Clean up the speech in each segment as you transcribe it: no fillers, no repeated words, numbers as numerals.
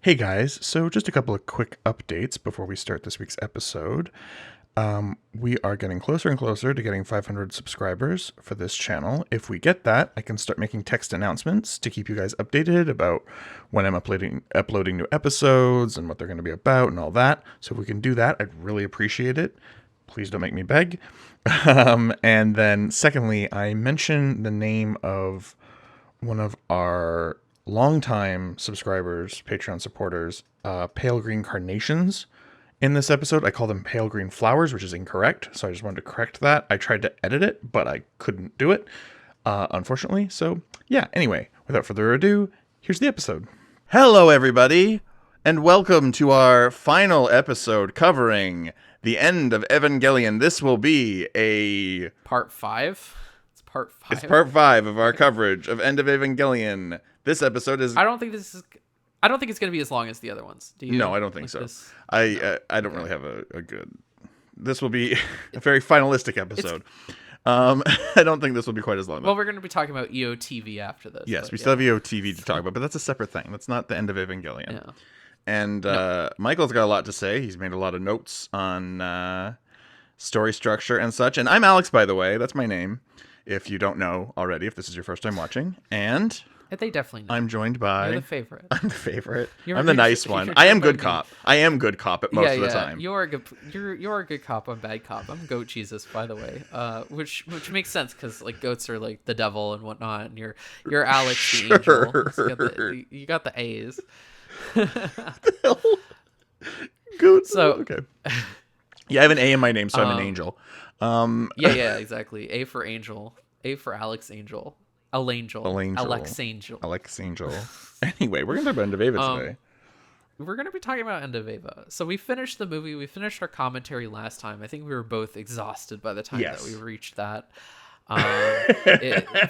Hey guys, so just a couple of quick updates before we start this week's episode. We are getting closer and closer to getting 500 subscribers for this channel. If we get that, I can start making text announcements to keep you guys updated about when I'm uploading new episodes and what they're going to be about and all that. So if we can do that, I'd really appreciate it. Please don't make me beg. And then secondly, I mentioned the name of one of our longtime subscribers, Patreon supporters, Pale Green Carnations. In this episode, I call them Pale Green Flowers, which is incorrect. So I just wanted to correct that. I tried to edit it, but I couldn't do it, unfortunately. So yeah, anyway, without further ado, here's the episode. Hello, everybody, and welcome to our final episode covering the end of Evangelion. This will be a... Part 5? It's part 5. It's part 5 of our coverage of End of Evangelion. This episode is... I don't think it's going to be as long as the other ones. Do you? No, I don't think so. This? I don't really have a good... This will be a very finalistic episode. I don't think this will be quite as long. Well, we're going to be talking about EOTV after this. Yes, we still have EOTV to talk about, but that's a separate thing. That's not the End of Evangelion. Yeah. And Michael's got a lot to say. He's made a lot of notes on story structure and such. And I'm Alex, by the way. That's my name, if you don't know already, if this is your first time watching. And They definitely know. I'm joined by... You're the favorite. I'm the favorite. You're I'm the nice one. I am good cop. I am good cop at most of the time. You're a good cop. I'm bad cop. I'm Goat Jesus, by the way. Which makes sense because like goats are like the devil and whatnot, and you're Alex the angel. So you got the A's. Good. So okay. Yeah, I have an A in my name, so I'm an angel. Yeah, exactly. A for angel. A for Alex Angel. Alangel. Alex Angel. Alex Angel. Anyway, we're gonna talk about End of Eva today. We're going to be talking about End of Eva. So we finished the movie. We finished our commentary last time. I think we were both exhausted by the time that we reached that.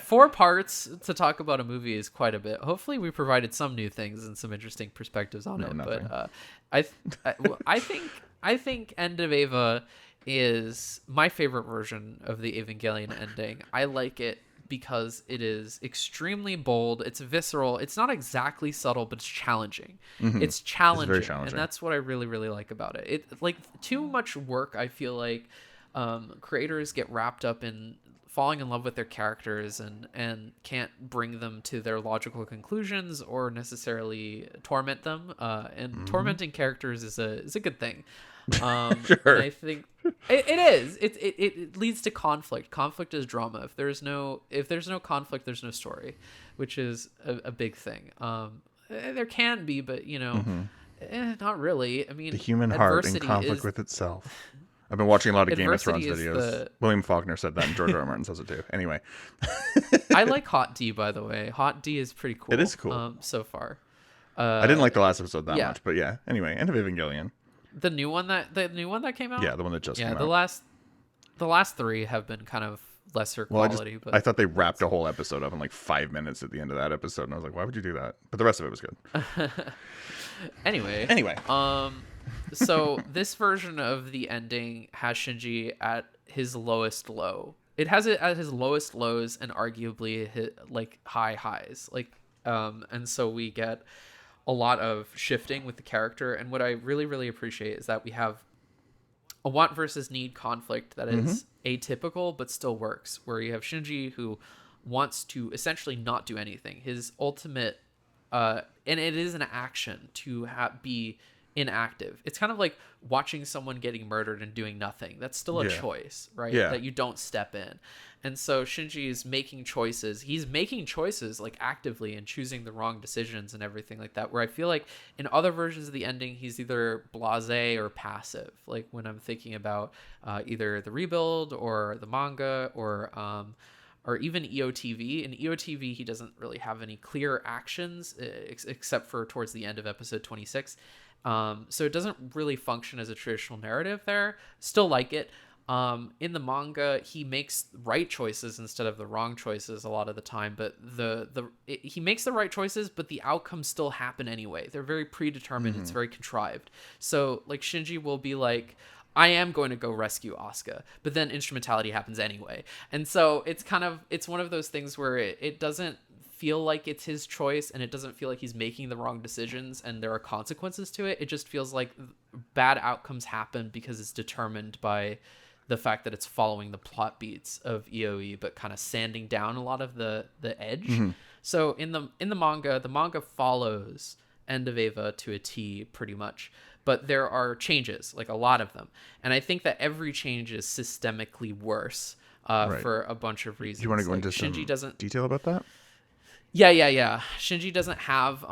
4 parts to talk about a movie is quite a bit. Hopefully we provided some new things and some interesting perspectives on it. Nothing. But I think End of Eva is my favorite version of the Evangelion ending. I like it because it is extremely bold. It's visceral. It's not exactly subtle, but it's challenging. Mm-hmm. It's challenging, very challenging, and that's what I really, really like about it. It like too much work. I feel like creators get wrapped up in falling in love with their characters and can't bring them to their logical conclusions or necessarily torment them. And tormenting characters is a good thing. Sure. And I think it is. It leads to conflict. Conflict is drama. If there's no conflict, there's no story, which is a big thing. There can be, but not really. I mean, The human heart in conflict with itself. I've been watching a lot of Game of Thrones videos. William Faulkner said that, and George R. R. Martin says it too. Anyway. I like Hot D, by the way. Hot D is pretty cool. It is cool. So far. I didn't like the last episode that much, but yeah. Anyway, End of Evangelion. The new one that came out? Yeah, the one that just came out. The last 3 have been kind of lesser quality. I thought they wrapped a whole episode up in like 5 minutes at the end of that episode, and I was like, why would you do that? But the rest of it was good. Anyway. So this version of the ending has Shinji at his lowest low. It has it at his lowest lows and arguably like high highs. And so we get a lot of shifting with the character. And what I really, really appreciate is that we have a want versus need conflict that is atypical but still works, where you have Shinji who wants to essentially not do anything. His ultimate and it is an action to be inactive. It's kind of like watching someone getting murdered and doing nothing. That's still a choice, right? Yeah. That you don't step in. And so Shinji is making choices. He's making choices like actively and choosing the wrong decisions and everything like that, where I feel like in other versions of the ending he's either blasé or passive, like when I'm thinking about either the rebuild or the manga or even EOTV. In EOTV, he doesn't really have any clear actions except for towards the end of episode 26. So it doesn't really function as a traditional narrative there. Still like it. In the manga, he makes right choices instead of the wrong choices a lot of the time, but he makes the right choices, but the outcomes still happen anyway. They're very predetermined. It's very contrived. So like Shinji will be like, I am going to go rescue Asuka, but then instrumentality happens anyway. And so it's one of those things where it doesn't feel like it's his choice, and it doesn't feel like he's making the wrong decisions and there are consequences to it. It just feels like bad outcomes happen because it's determined by the fact that it's following the plot beats of EOE, but kind of sanding down a lot of the edge. So in the manga follows End of Eva to a T pretty much, but there are changes, like a lot of them, and I think that every change is systemically worse for a bunch of reasons. Do you want to go like into Shinji some doesn't detail about that? Yeah. Shinji doesn't have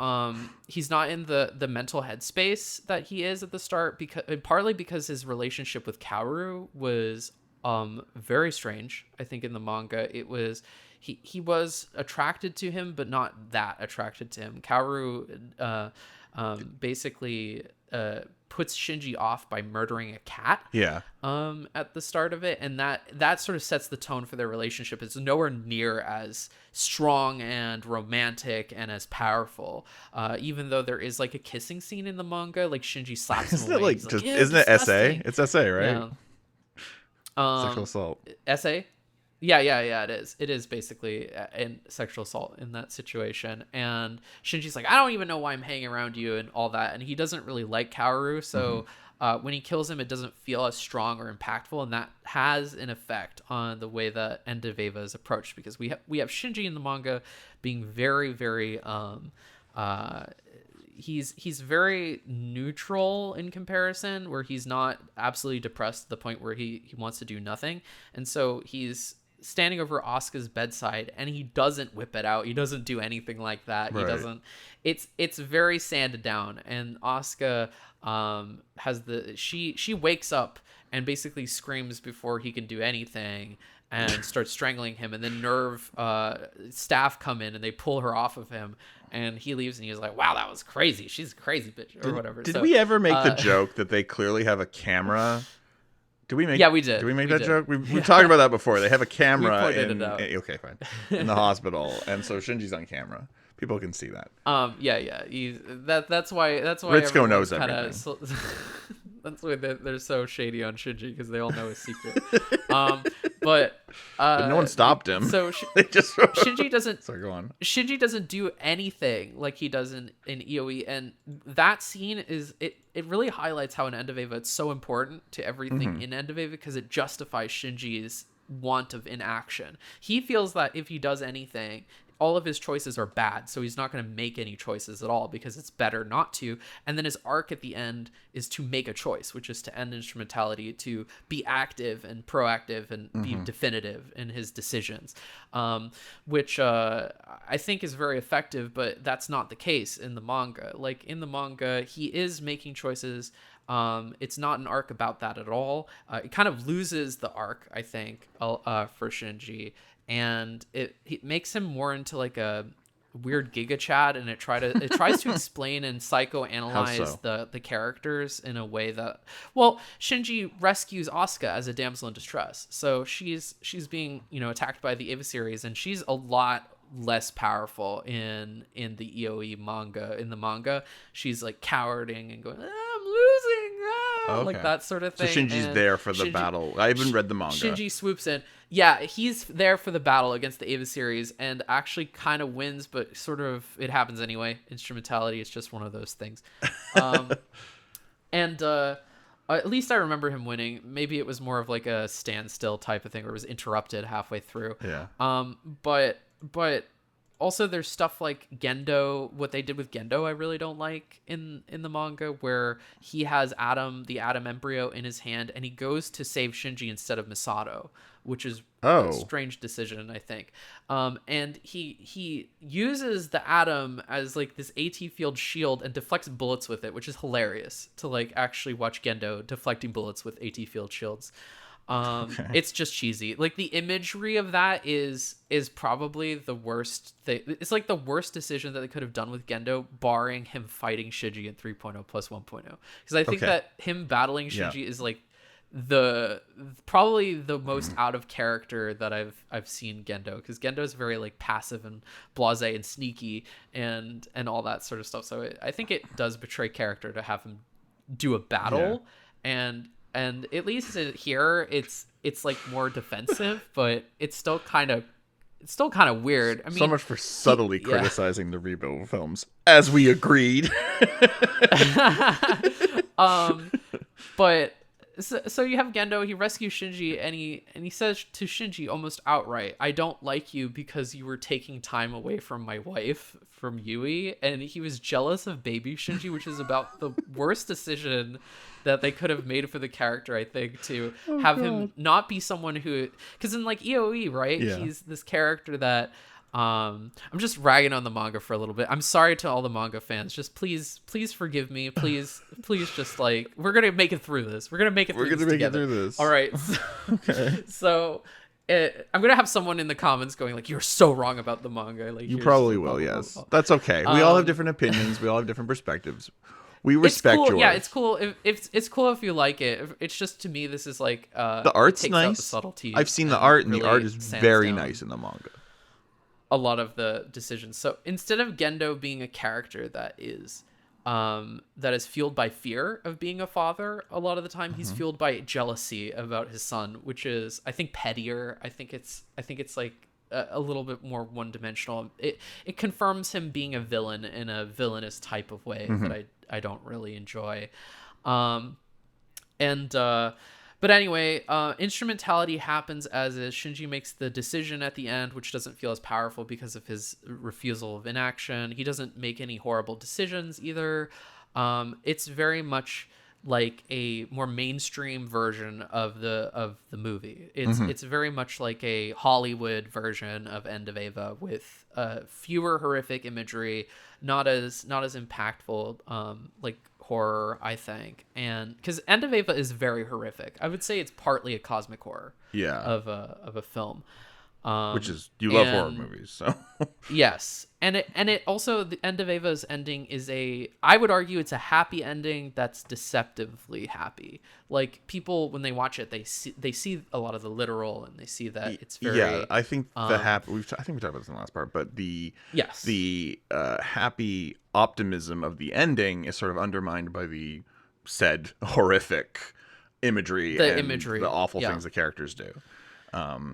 he's not in the mental headspace that he is at the start, because partly because his relationship with Kaoru was very strange. I think in the manga it was he was attracted to him, but not that attracted to him. Kaoru basically puts Shinji off by murdering a cat. Yeah. At the start of it, and that sort of sets the tone for their relationship. It's nowhere near as strong and romantic and as powerful. Even though there is like a kissing scene in the manga, like Shinji slaps him Isn't away. it like He's just "Ew, isn't it disgusting." SA? It's SA, right? Yeah. Sexual assault. Essay. Yeah, it is basically in sexual assault in that situation. And Shinji's like, I don't even know why I'm hanging around you and all that, and he doesn't really like Kaoru, so when he kills him, it doesn't feel as strong or impactful, and that has an effect on the way that End of Eva is approached, because we have Shinji in the manga being very, very he's very neutral in comparison, where he's not absolutely depressed to the point where he wants to do nothing. And so he's standing over Asuka's bedside and he doesn't whip it out. He doesn't do anything like that. Right. He doesn't. It's very sanded down. And Asuka has she wakes up and basically screams before he can do anything and starts strangling him, and then Nerve staff come in and they pull her off of him, and he leaves, and he's like, wow, that was crazy, she's a crazy bitch, or whatever. Did we ever make the joke that they clearly have a camera? Did we make? Yeah, we did. Did we make We that did. joke? We've talked about that before. They have a camera We pointed in. it out. Okay, fine. In the hospital, and so Shinji's on camera. People can see that. Yeah. That's why Ritsuko knows everyone's everything. that's why they're so shady on Shinji, because they all know his secret. But no one stopped him. So They just Shinji doesn't. Sorry, go on. Shinji doesn't do anything like he does in EOE, and that scene is it really highlights how in End of Eva it's so important to everything in End of Eva, because it justifies Shinji's want of inaction. He feels that if he does anything, all of his choices are bad, so he's not going to make any choices at all because it's better not to. And then his arc at the end is to make a choice, which is to end instrumentality, to be active and proactive and be definitive in his decisions, which I think is very effective, but that's not the case in the manga. Like in the manga, he is making choices. It's not an arc about that at all. It kind of loses the arc, I think, for Shinji, and it makes him more into like a weird Giga Chad, and it tries to explain and psychoanalyze the characters in a way that, well, Shinji rescues Asuka as a damsel in distress, so she's being attacked by the Eva series, and she's a lot less powerful in the EOE manga. In the manga, she's like cowarding and going, I'm losing, like that sort of So thing. Shinji's And there for the battle. I haven't read the manga. Shinji swoops in. Yeah, he's there for the battle against the Eva series and actually kind of wins, but sort of it happens anyway. Instrumentality is just one of those things. And at least I remember him winning. Maybe it was more of like a standstill type of thing, or it was interrupted halfway through. Yeah. But also there's stuff like Gendo. What they did with Gendo, I really don't like in the manga, where he has the Adam embryo in his hand, and he goes to save Shinji instead of Misato, which is a strange decision, I think. And he uses the Atom as like this AT field shield and deflects bullets with it, which is hilarious to like actually watch Gendo deflecting bullets with AT field shields. It's just cheesy. Like the imagery of that is probably the worst thing. It's like the worst decision that they could have done with Gendo, barring him fighting Shinji in 3.0 plus 1.0. Because I think that him battling Shinji is like probably the most out of character that I've seen Gendo, because Gendo is very like passive and blasé and sneaky and all that sort of stuff. So I think it does betray character to have him do a battle, and at least here it's like more defensive, but it's still kind of it's still kind of weird. I So mean, much for subtly yeah. criticizing the reboot films, as we agreed. um, but so you have Gendo. He rescues Shinji, and he says to Shinji almost outright, "I don't like you because you were taking time away from my wife, from Yui." And he was jealous of baby Shinji, which is about the worst decision that they could have made for the character, I think, to have him not be someone who, because in like EOE, right, Yeah. he's this character that I'm just ragging on the manga for a little bit. I'm sorry to all the manga fans. Just please forgive me. Please just like, we're gonna make it through this. We're gonna make it through this together. this. All right. Okay. So I'm gonna have someone in the comments going like, "You're so wrong about the manga." Like, You here's probably blah, will, blah, blah, yes. blah. That's okay. We all have different opinions. We all have different perspectives. We It's respect cool. yours. Yeah, it's cool. If it's cool if you like it. It's just, to me, this is like The art's it takes out the nice. subtleties. I've seen the and art, and the really art is sands very down nice in the manga. a lot of the decisions. So instead of Gendo being a character that is fueled by fear of being a father, a lot of the time he's fueled by jealousy about his son, which is, I think, pettier. I think it's like a little bit more one-dimensional. It confirms him being a villain in a villainous type of way that I don't really enjoy. But anyway, instrumentality happens as is. Shinji makes the decision at the end, which doesn't feel as powerful because of his refusal of inaction. He doesn't make any horrible decisions either. It's very much like a more mainstream version of the movie. It's very much like a Hollywood version of End of Eva, with fewer horrific imagery, not as impactful like horror, I think. And because End of Eva is very horrific, I would say it's partly a cosmic horror Yeah. of a film. Which is, you love horror and- movies, so. Yes, and it also, the End of Ava's ending is I would argue it's a happy ending that's deceptively happy. Like, people, when they watch it, they see a lot of the literal, and they see that it's very Yeah, I think the happy. I think we talked about this in the last part, but yes, the happy optimism of the ending is sort of undermined by the said horrific imagery, the awful yeah. things the characters do.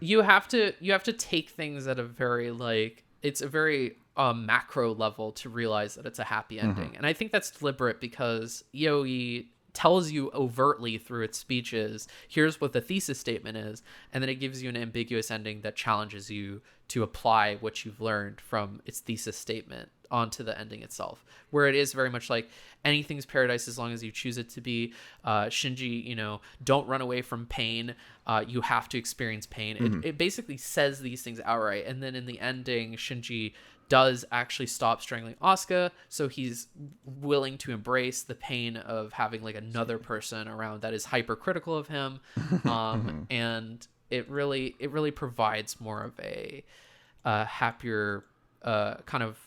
You have to take things at a very, like, it's a very macro level to realize that it's a happy ending. And I think that's deliberate, because EOE tells you overtly through its speeches, here's what the thesis statement is, and then it gives you an ambiguous ending that challenges you to apply what you've learned from its thesis statement onto the ending itself, where it is very much like, anything's paradise as long as you choose it to be. Shinji, don't run away from pain. You have to experience pain. It basically says these things outright. And then in the ending, Shinji does actually stop strangling Asuka, so he's willing to embrace the pain of having like another person around that is hypercritical of him. And it really provides more of a happier kind of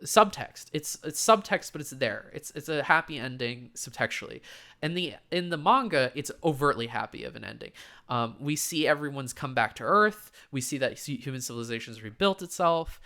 subtext. It's subtext, but it's there. It's a happy ending subtextually. And in the manga, it's overtly happy of an ending. We see everyone's come back to Earth. We see that human civilization's rebuilt itself.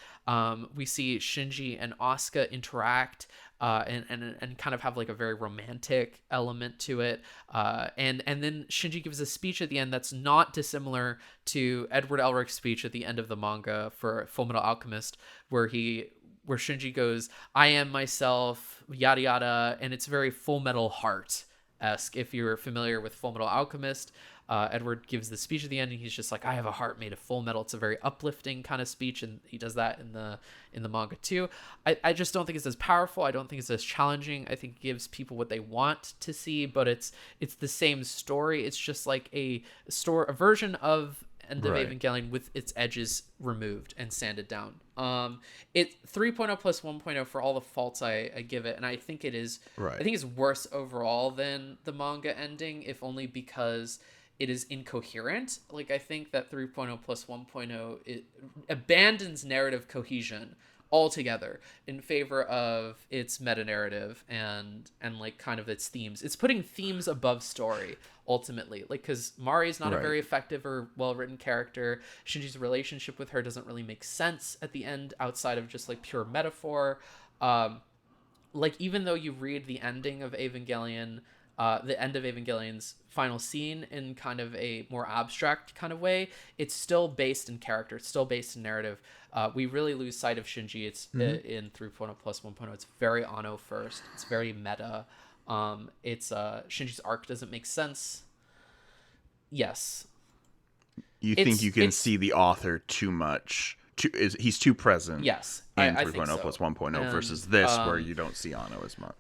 We see Shinji and Asuka interact and kind of have like a very romantic element to it. And then Shinji gives a speech at the end that's not dissimilar to Edward Elric's speech at the end of the manga for Fullmetal Alchemist, where Shinji goes, "I am myself, yada yada," and it's very Full Metal Heart-esque. If you're familiar with Fullmetal Alchemist, Edward gives the speech at the end, and he's just like, "I have a heart made of full metal." It's a very uplifting kind of speech, and he does that in the manga too. I just don't think it's as powerful. I don't think it's as challenging. I think it gives people what they want to see, but it's the same story. It's just like a version of End of Evangelion with its edges removed and sanded down. It 3.0 plus 1.0 for all the faults I give it, and I think it is. Right. I think it's worse overall than the manga ending, if only because it is incoherent. Like, I think that 3.0 plus 1.0, it abandons narrative cohesion altogether in favor of its meta narrative and like kind of its themes. It's putting themes above story ultimately, like, because Mari is not a very effective or well-written character. Shinji's relationship with her doesn't really make sense at the end outside of just like pure metaphor. Like, even though you read the ending of Evangelion the end of Evangelion's final scene in kind of a more abstract kind of way, it's still based in character. It's still based in narrative. We really lose sight of Shinji. It's in 3.0 plus 1.0. It's very Anno first. It's very meta. It's Shinji's arc doesn't make sense. Yes. You think you can see the author too much? He's too present. Yes, in I 3.0 think so. plus 1.0 And, versus this, where you don't see Anno as much.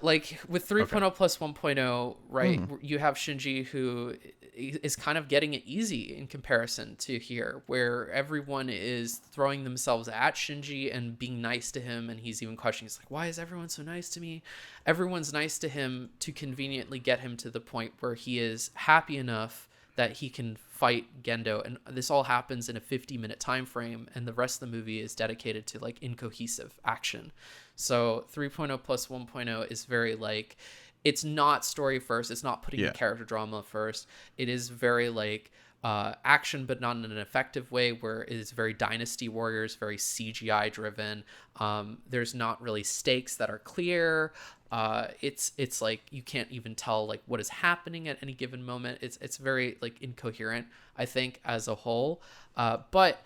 Like with 3.0 plus 1.0, right? You have Shinji who is kind of getting it easy in comparison to here, where everyone is throwing themselves at Shinji and being nice to him, and he's even questioning, he's like, why is everyone so nice to me? Everyone's nice to him to conveniently get him to the point where he is happy enough that he can fight Gendo, and this all happens in a 50-minute time frame, and the rest of the movie is dedicated to like incohesive action. So 3.0 plus 1.0 is very like, it's not story first, it's not putting the character drama first. It is very like action, but not in an effective way, where it is very Dynasty Warriors, very CGI driven. There's not really stakes that are clear. It's like you can't even tell like what is happening at any given moment. It's very like incoherent, I think, as a whole. But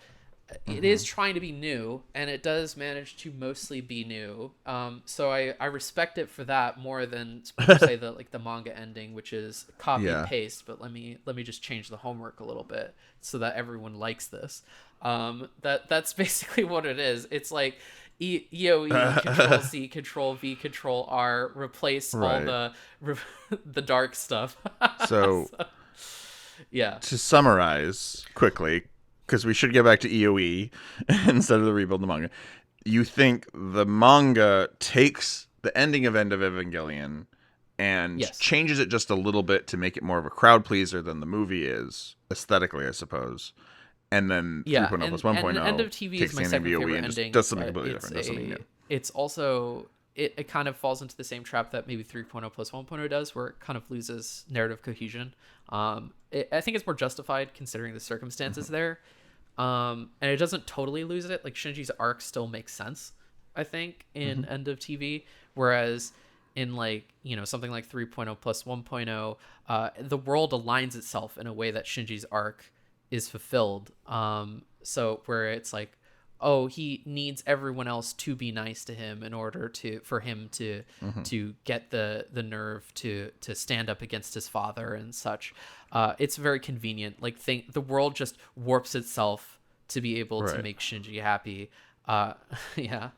it is trying to be new, and it does manage to mostly be new. So I respect it for that more than say the manga ending, which is copy and paste. But let me just change the homework a little bit so that everyone likes this. That's basically what it is. It's like EOE Control C Control V Control R, replace all the dark stuff. So yeah. To summarize quickly, because we should get back to EOE instead of the rebuild the manga. You think the manga takes the ending of End of Evangelion and changes it just a little bit to make it more of a crowd pleaser than the movie is, aesthetically, I suppose. And then 3.0 plus 1.0 and End of TV takes is my the second ending of favorite EOE and ending. does something completely different, does something new. It's also, it kind of falls into the same trap that maybe 3.0 plus 1.0 does, where it kind of loses narrative cohesion. I think it's more justified considering the circumstances there. And it doesn't totally lose it. Like Shinji's arc still makes sense, I think, in End of TV, whereas in like, you know, something like 3.0 plus 1.0, the world aligns itself in a way that Shinji's arc is fulfilled. So where it's like, oh, he needs everyone else to be nice to him in order for him to get the nerve to stand up against his father and such. It's very convenient. Like the world just warps itself to be able to make Shinji happy. Yeah.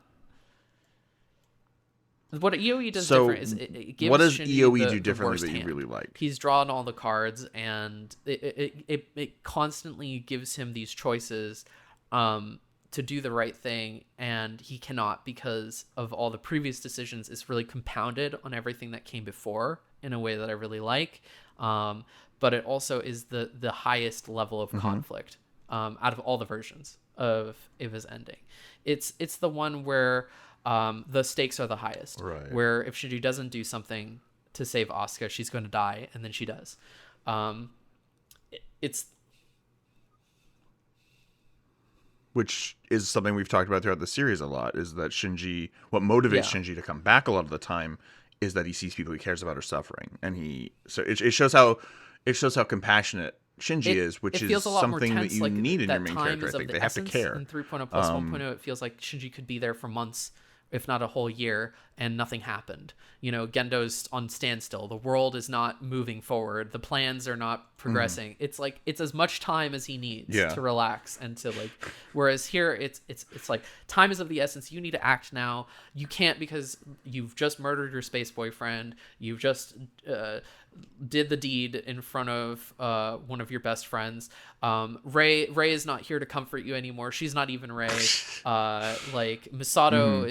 What EOE does different is it gives what does Shinji EOE the do differently that you hand. really like? He's drawn all the cards, and it constantly gives him these choices to do the right thing, and he cannot because of all the previous decisions. It's really compounded on everything that came before in a way that I really like. But it also is the highest level of conflict out of all the versions of Eva's ending. It's the one where the stakes are the highest, where if Shinji doesn't do something to save Asuka, she's going to die, and then she does. It's which is something we've talked about throughout the series a lot, is that what motivates Shinji to come back a lot of the time is that he sees people he cares about are suffering, and it shows how compassionate Shinji is, which is something that you need in your main character. I think they have to care. In 3.0 plus 1.0, it feels like Shinji could be there for months, if not a whole year, and nothing happened. You know, Gendo's on standstill. The world is not moving forward. The plans are not progressing. It's like it's as much time as he needs to relax and to like. Whereas here, it's like time is of the essence. You need to act now. You can't because you've just murdered your space boyfriend. You've just did the deed in front of one of your best friends. Rei is not here to comfort you anymore. She's not even Rei. Like Misato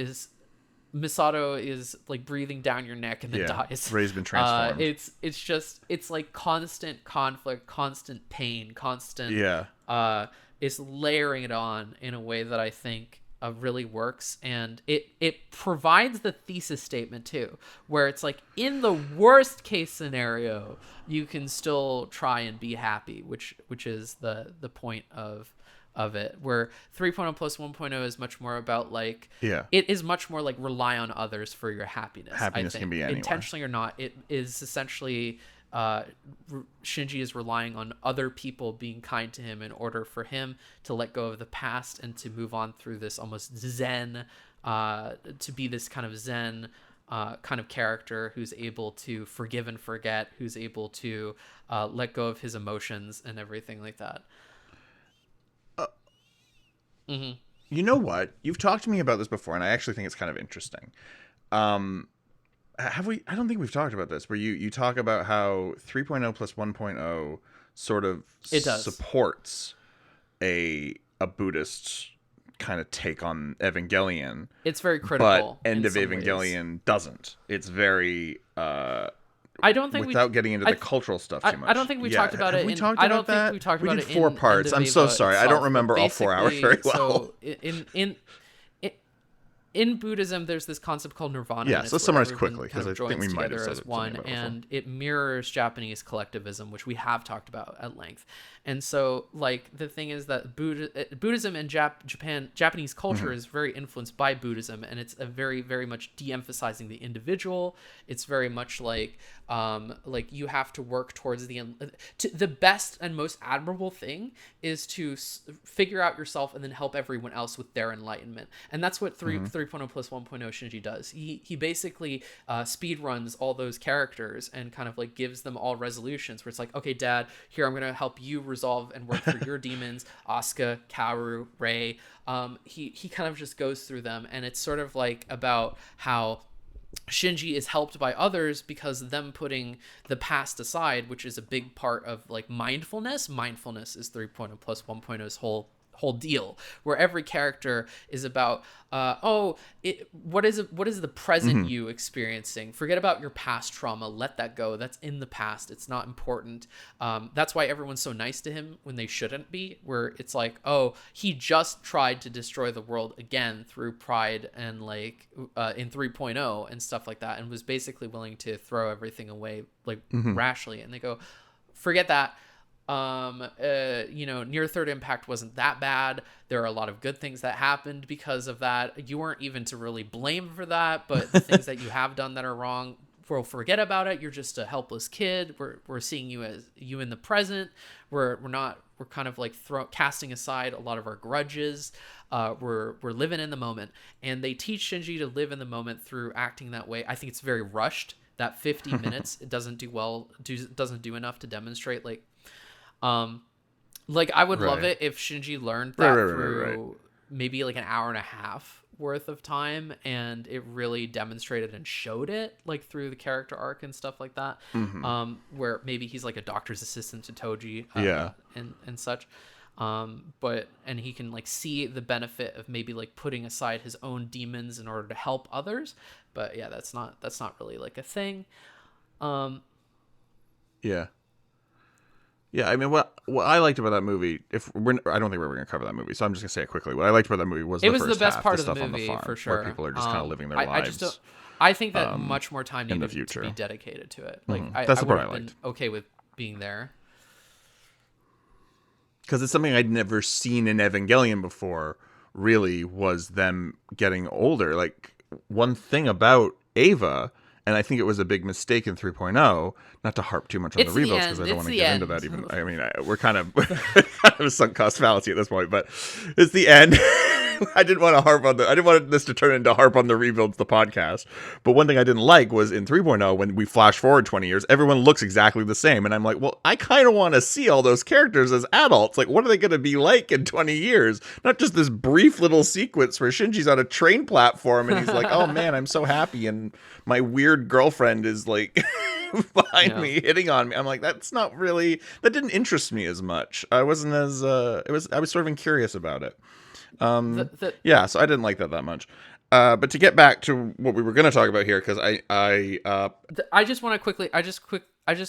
is like breathing down your neck and then dies. Rei's been transformed. It's like constant conflict, constant pain, constant is layering it on in a way that I think really works, and it provides the thesis statement too, where it's like in the worst case scenario you can still try and be happy, which is the point of of it, where 3.0 plus 1.0 is much more about like Yeah. it is much more like rely on others for your happiness. Happiness I can think. be anywhere. Intentionally or not, it is essentially Shinji is relying on other people being kind to him in order for him to let go of the past and to move on through this almost zen, to be this kind of zen kind of character who's able to forgive and forget, who's able to let go of his emotions and everything like that. You know what? You've talked to me about this before, and I actually think it's kind of interesting. Have we? I don't think we've talked about this. Where you talk about how 3.0 plus 1.0 sort of It does. supports a Buddhist kind of take on Evangelion, It's very critical. but End in of some ways. Evangelion doesn't. It's very I don't think without getting into the cultural stuff too much. I don't think we talked about have it. We in, talked I about don't that? think we talked we about did it 4 in parts. End of I'm so Eva sorry. I itself, don't but remember all 4 hours very basically, well. So in Buddhism, there's this concept called nirvana. Yeah, and so it's let's where summarize everyone quickly, kind 'cause of I think we joins might have together said as something one, about it before. and it mirrors Japanese collectivism, which we have talked about at length. And so, like, the thing is that Buddhism and Japanese culture is very influenced by Buddhism, and it's a very, very much de-emphasizing the individual. It's very much like you have to work towards the best and most admirable thing is to figure out yourself and then help everyone else with their enlightenment. And that's what 3.0 plus 1.0 Shinji does. He basically speed runs all those characters and kind of like gives them all resolutions where it's like, okay, Dad, here I'm gonna help you resolve and work through your demons. Asuka, Kaoru, Rei. He kind of just goes through them, and it's sort of like about how Shinji is helped by others because them putting the past aside, which is a big part of like mindfulness. Mindfulness is 3.0 plus 1.0's whole deal, where every character is about what is the present you experiencing. Forget about your past trauma, let that go. That's in the past, it's not important. That's why everyone's so nice to him when they shouldn't be, where it's like, oh, he just tried to destroy the world again through pride and like in 3.0 and stuff like that, and was basically willing to throw everything away like rashly. And they go, forget that. Near Third Impact wasn't that bad. There are a lot of good things that happened because of that. You weren't even to really blame for that, but the things that you have done that are wrong, well, forget about it. You're just a helpless kid. We're seeing you as you in the present. We're kind of like casting aside a lot of our grudges. We're living in the moment, and they teach Shinji to live in the moment through acting that way. I think it's very rushed. That 50 minutes, it doesn't do enough to demonstrate like I would love it if Shinji learned that through maybe like an hour and a half worth of time, and it really demonstrated and showed it like through the character arc and stuff like that. Where maybe he's like a doctor's assistant to Toji, and such. And he can like see the benefit of maybe like putting aside his own demons in order to help others. But yeah, that's not really like a thing. Yeah, I mean, what I liked about that movie, I don't think we're going to cover that movie, so I'm just going to say it quickly. What I liked about that movie was it was first the best half, part the of the stuff on movie, farm, for sure. where people are just kind of living their lives. I think that much more time in the needed to future. be dedicated to it. Like That's I the part would I have been liked. okay with being there. Because it's something I'd never seen in Evangelion before, really, was them getting older. Like, one thing about Ava, and I think it was a big mistake in 3.0, not to harp too much on It's the the rebuilds because I end. don't It's want to the get into end. that even. I mean, we're kind of a sunk cost fallacy at this point, but it's the end. I didn't want this to turn into harp on the rebuilds, the podcast. But one thing I didn't like was in 3.0, when we flash forward 20 years, everyone looks exactly the same. And I'm like, well, I kind of want to see all those characters as adults. Like, what are they going to be like in 20 years? Not just this brief little sequence where Shinji's on a train platform and he's like, oh man, I'm so happy. And my weird girlfriend is like behind me, hitting on me. I'm like, that didn't interest me as much. I wasn't as, I was sort of curious about it. So I didn't like that much. But to get back to what we were going to talk about here, because I just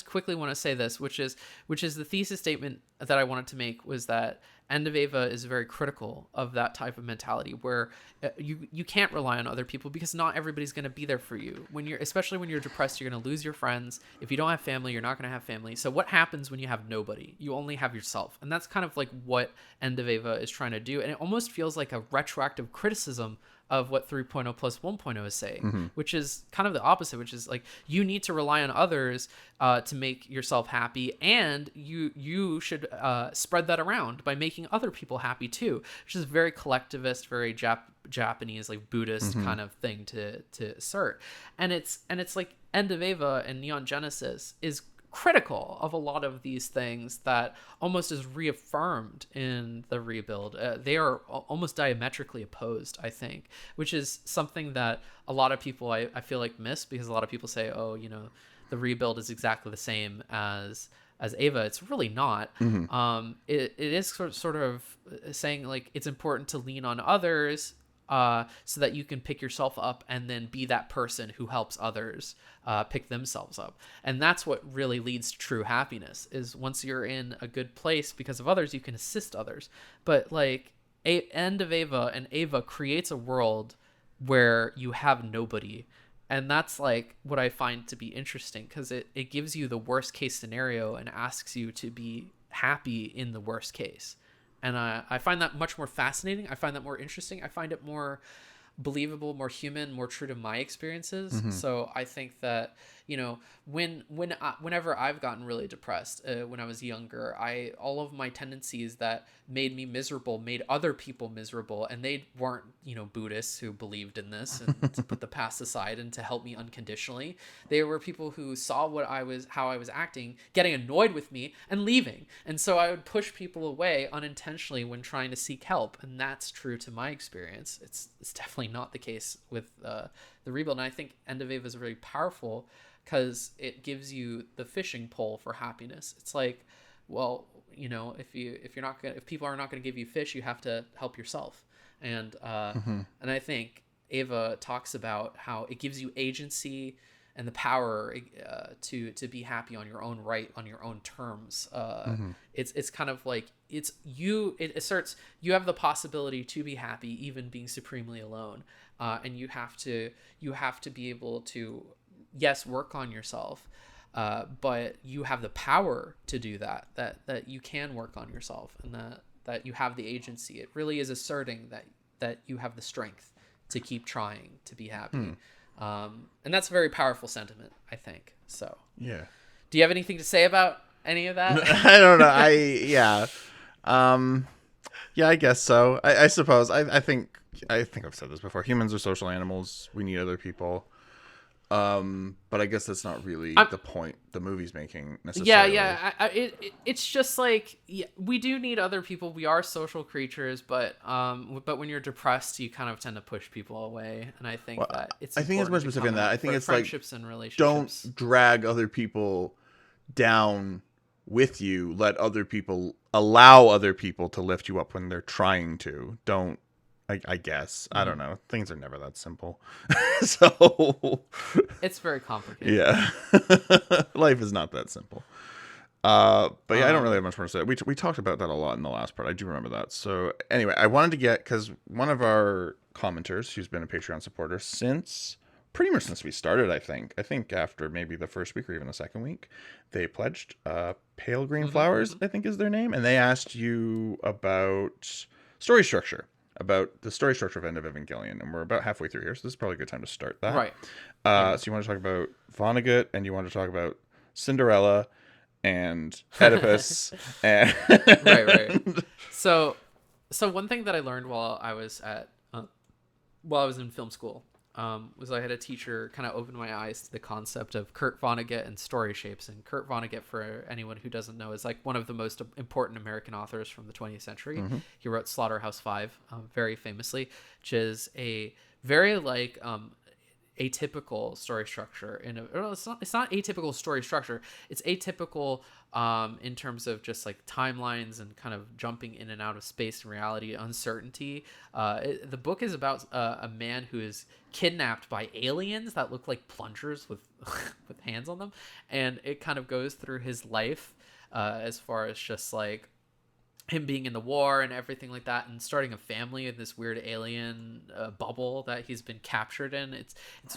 quickly want to say this, which is the thesis statement that I wanted to make was that End of Ava is very critical of that type of mentality where you can't rely on other people because not everybody's going to be there for you when you're, especially when you're depressed. You're going to lose your friends. If you don't have family, you're not going to have family. So what happens when you have nobody? You only have yourself. And that's kind of like what End of Ava is trying to do. And it almost feels like a retroactive criticism of what 3.0 plus 1.0 is saying, which is kind of the opposite, which is like you need to rely on others to make yourself happy, and you should spread that around by making other people happy too, which is very collectivist, very Japanese, like Buddhist kind of thing to assert. And it's like End of Ava and Neon Genesis is critical of a lot of these things that almost is reaffirmed in the rebuild. They are almost diametrically opposed, I think, which is something that a lot of people I feel like miss, because a lot of people say, oh, you know, the rebuild is exactly the same as Ava. It's really not. It is sort of saying like it's important to lean on others so that you can pick yourself up and then be that person who helps others pick themselves up. And that's what really leads to true happiness, is once you're in a good place because of others, you can assist others. But like End of Ava and Ava creates a world where you have nobody. And that's like what I find to be interesting, because it gives you the worst case scenario and asks you to be happy in the worst case. And I find that much more fascinating. I find that more interesting. I find it more believable, more human, more true to my experiences. So I think that, you know, whenever I've gotten really depressed when I was younger, all of my tendencies that made me miserable made other people miserable, and they weren't, you know, Buddhists who believed in this and to put the past aside and to help me unconditionally. They were people who saw how I was acting, getting annoyed with me and leaving. And so I would push people away unintentionally when trying to seek help. And that's true to my experience. It's definitely not the case with the rebuild. And I think End of Ava is very powerful because it gives you the fishing pole for happiness. It's like, well, you know, if people are not going to give you fish, you have to help yourself. And and I think Ava talks about how it gives you agency and the power to be happy on your own right, on your own terms. It's kind of like it asserts you have the possibility to be happy even being supremely alone, and you have to be able to, yes, work on yourself, but you have the power to do that you can work on yourself, and that you have the agency. It really is asserting that you have the strength to keep trying to be happy. And that's a very powerful sentiment, I think. So Yeah. Do you have anything to say about any of that? I don't know. Yeah, I guess so. I suppose. I think I've said this before. Humans are social animals. We need other people. But I guess that's not really the point the movie's making necessarily. It's just like, we do need other people. We are social creatures, but when you're depressed, you kind of tend to push people away. And I think that it's. I think it's more specific than that. I think it's like friendships and relationships. Don't drag other people down with you. Allow other people to lift you up when they're trying to. Don't. I guess. I don't know. Things are never that simple. So it's very complicated. Yeah. Life is not that simple. But yeah, I don't really have much more to say. We talked about that a lot in the last part. I do remember that. So anyway, I wanted to get, because one of our commenters who's been a Patreon supporter pretty much since we started, I think after maybe the first week or even the second week, they pledged Pale Green Flowers, I think is their name. And they asked you about story structure. About the story structure of End of Evangelion, and we're about halfway through here, so this is probably a good time to start that. Right. So you want to talk about Vonnegut, and you want to talk about Cinderella, and Oedipus, and right. So one thing that I learned while I was in film school was I had a teacher kind of open my eyes to the concept of Kurt Vonnegut and story shapes. And Kurt Vonnegut, for anyone who doesn't know, is like one of the most important American authors from the 20th century. He wrote Slaughterhouse-Five, very famously, which is a very like atypical story structure. It's not atypical story structure. It's atypical in terms of just like timelines and kind of jumping in and out of space and reality, uncertainty. The book is about a man who is kidnapped by aliens that look like plungers with with hands on them, and it kind of goes through his life as far as just like him being in the war and everything like that, and starting a family in this weird alien bubble that he's been captured in. It's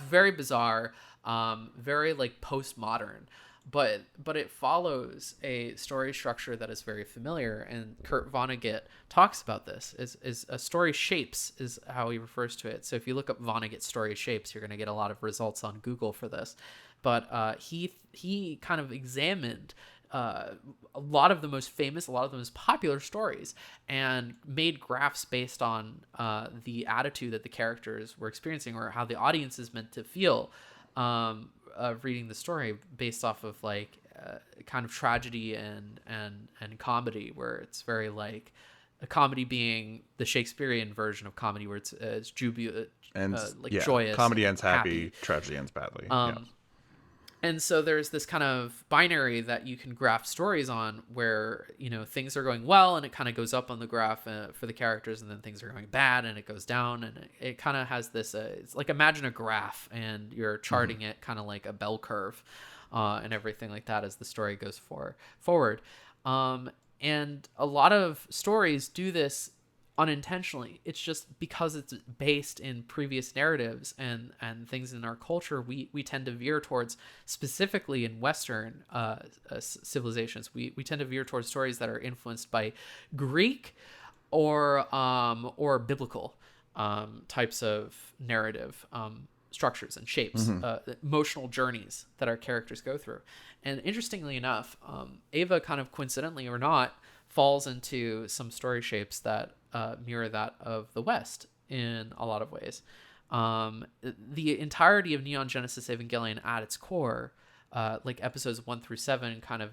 very bizarre, very like postmodern, but it follows a story structure that is very familiar. And Kurt Vonnegut talks about this. Is a story shapes is how he refers to it. So if you look up Vonnegut story shapes, you're going to get a lot of results on Google for this. But he kind of examined a lot of the most famous, a lot of the most popular stories, and made graphs based on the attitude that the characters were experiencing, or how the audience is meant to feel reading the story, based off of like kind of tragedy and comedy, where it's very like a comedy being the Shakespearean version of comedy, where it's jubilant and like joyous. Comedy ends happy, tragedy ends badly. And so there's this kind of binary that you can graph stories on, where, you know, things are going well and it kind of goes up on the graph for the characters, and then things are going bad and it goes down, and it kind of has this it's like, imagine a graph and you're charting it kind of like a bell curve, and everything like that as the story goes forward. And a lot of stories do this unintentionally. It's just because it's based in previous narratives and things in our culture, we tend to veer towards, specifically in Western civilizations, we tend to veer towards stories that are influenced by Greek or biblical types of narrative structures and shapes, emotional journeys that our characters go through. And interestingly enough, Ava, kind of coincidentally or not, falls into some story shapes that mirror that of the West in a lot of ways. The entirety of Neon Genesis Evangelion at its core, like episodes 1 through 7, kind of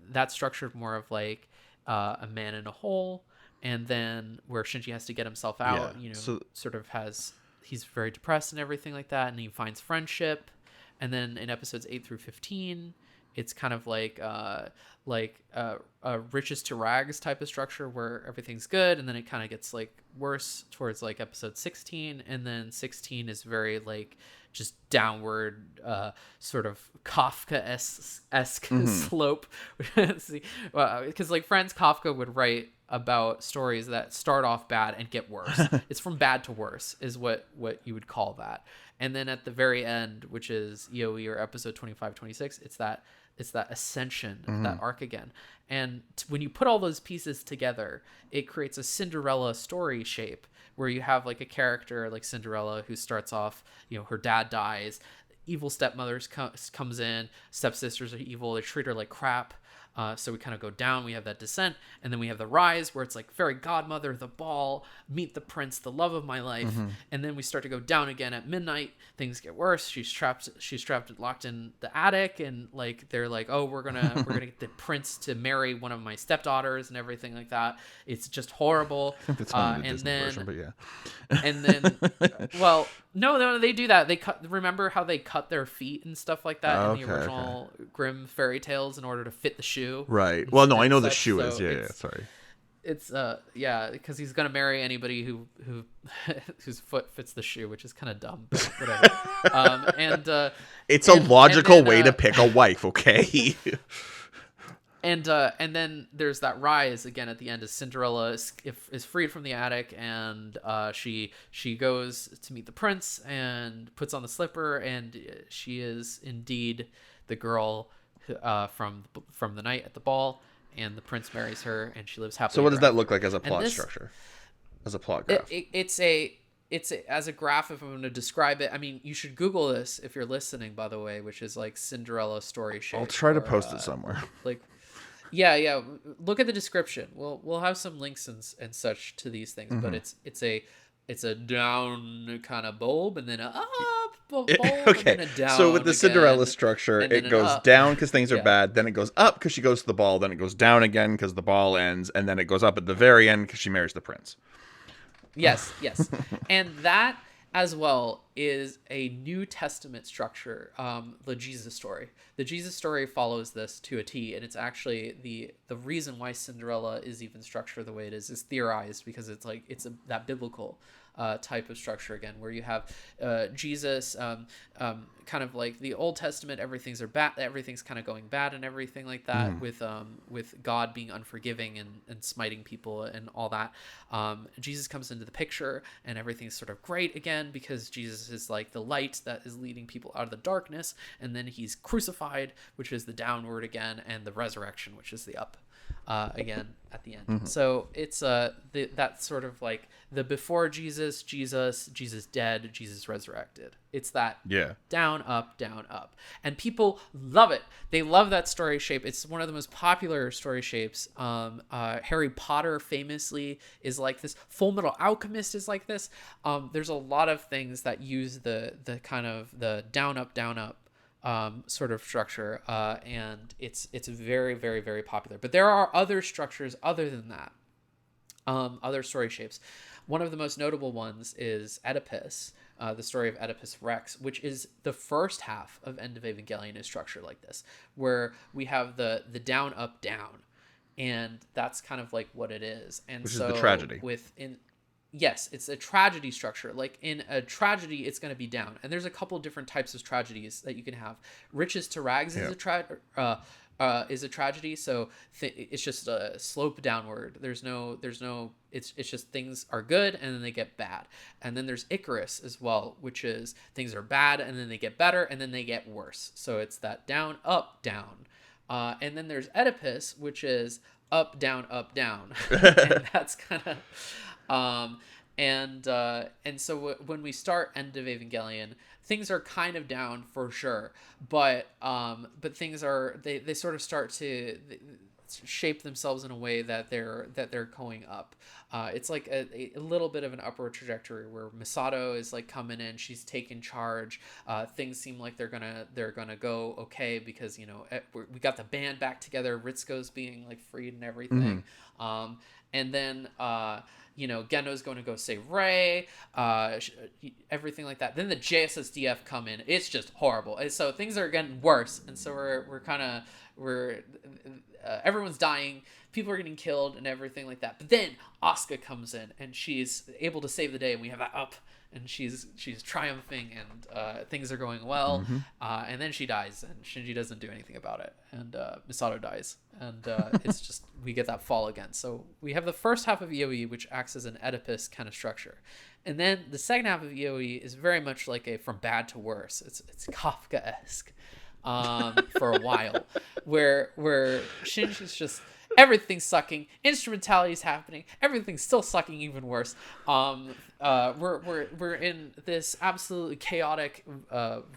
that's structured more of like a man in a hole, and then where Shinji has to get himself out, he's very depressed and everything like that, and he finds friendship. And then in episodes 8 through 15, it's kind of like riches to rags type of structure, where everything's good, and then it kind of gets like worse towards like episode 16, and then 16 is very like just downward, sort of Kafka-esque slope. Because like Franz Kafka would write about stories that start off bad and get worse. It's from bad to worse is what you would call that. And then at the very end, which is EOE or episode 25, 26, it's that ascension, that arc again. And when you put all those pieces together, it creates a Cinderella story shape, where you have like a character like Cinderella who starts off, you know, her dad dies, evil stepmothers comes in, stepsisters are evil, they treat her like crap. So we kind of go down, we have that descent, and then we have the rise, where it's like fairy godmother, the ball, meet the prince, the love of my life. And then we start to go down again at midnight, things get worse, she's trapped locked in the attic, and like they're like, oh, we're gonna get the prince to marry one of my stepdaughters and everything like that. It's just horrible. And then version, but yeah. And then well, no, they do that. They remember how they cut their feet and stuff like that in the original Grimm fairy tales in order to fit the shoe. Right. Well, no, I know the shoe is. Yeah, sorry. It's because he's gonna marry anybody who whose foot fits the shoe, which is kind of dumb, but whatever. It's a logical way to pick a wife, okay? And then there's that rise again at the end, as Cinderella is freed from the attic, and she goes to meet the prince and puts on the slipper, and she is indeed the girl from the night at the ball, and the prince marries her, and she lives happily. So what does that look like as a plot structure, as a plot graph? It's as a graph. If I'm going to describe it, I mean, you should Google this if you're listening, by the way, which is like Cinderella story shape. I'll try to post it somewhere. Like, yeah. Look at the description. We'll have some links and such to these things, but it's a down kind of bulb, and then a up bulb, okay. And then a down. So with the again, Cinderella structure, it goes down because things are bad, then it goes up because she goes to the ball, then it goes down again because the ball ends, and then it goes up at the very end because she marries the prince. Yes. And that as well is a New Testament structure, the Jesus story. The Jesus story follows this to a T, and it's actually the reason why Cinderella is even structured the way it is theorized, because it's like that biblical type of structure again, where you have Jesus, kind of like the Old Testament, everything's kind of going bad and everything like that, with God being unforgiving and smiting people and all that. Jesus comes into the picture and everything's sort of great again, because Jesus is like the light that is leading people out of the darkness, and then he's crucified, which is the downward again, and the resurrection, which is the up again at the end. So it's that sort of like the before Jesus dead, Jesus resurrected. It's that down up, and people love it. They love that story shape. It's one of the most popular story shapes. Harry Potter famously is like this. Full Metal Alchemist is like this. There's a lot of things that use the kind of the down up sort of structure, and it's very, very, very popular. But there are other structures other than that, other story shapes. One of the most notable ones is Oedipus, the story of Oedipus Rex, which is the first half of End of Evangelion is structured like this, where we have the down up down, and that's kind of like what it is. And which so is the tragedy. Yes, it's a tragedy structure. Like in a tragedy, it's going to be down. And there's a couple different types of tragedies that you can have. Riches to rags is a tragedy. So it's just a slope downward. There's no. It's just things are good and then they get bad. And then there's Icarus as well, which is things are bad and then they get better and then they get worse. So it's that down, up, down. And then there's Oedipus, which is up, down, down. And that's kind of. And so when we start End of Evangelion, things are kind of down for sure, but things are they sort of start to shape themselves in a way that they're going up. It's like a little bit of an upward trajectory where Misato is like coming in, she's taking charge. Things seem like they're gonna go okay, because we got the band back together. Ritsuko's being like freed and everything. And then Geno's going to go save Rei, everything like that. Then the JSSDF come in. It's just horrible. And so things are getting worse. And so we're everyone's dying. People are getting killed and everything like that. But then Asuka comes in and she's able to save the day. And we have that up, and she's triumphing, and things are going well. And then she dies, and Shinji doesn't do anything about it, and Misato dies, and it's just we get that fall again. So we have the first half of EOE, which acts as an Oedipus kind of structure, and then the second half of EOE is very much like a from bad to worse. It's Kafka-esque for a while, where Shinji's just. Everything's sucking. Instrumentality's happening. Everything's still sucking even worse. We're in this absolutely chaotic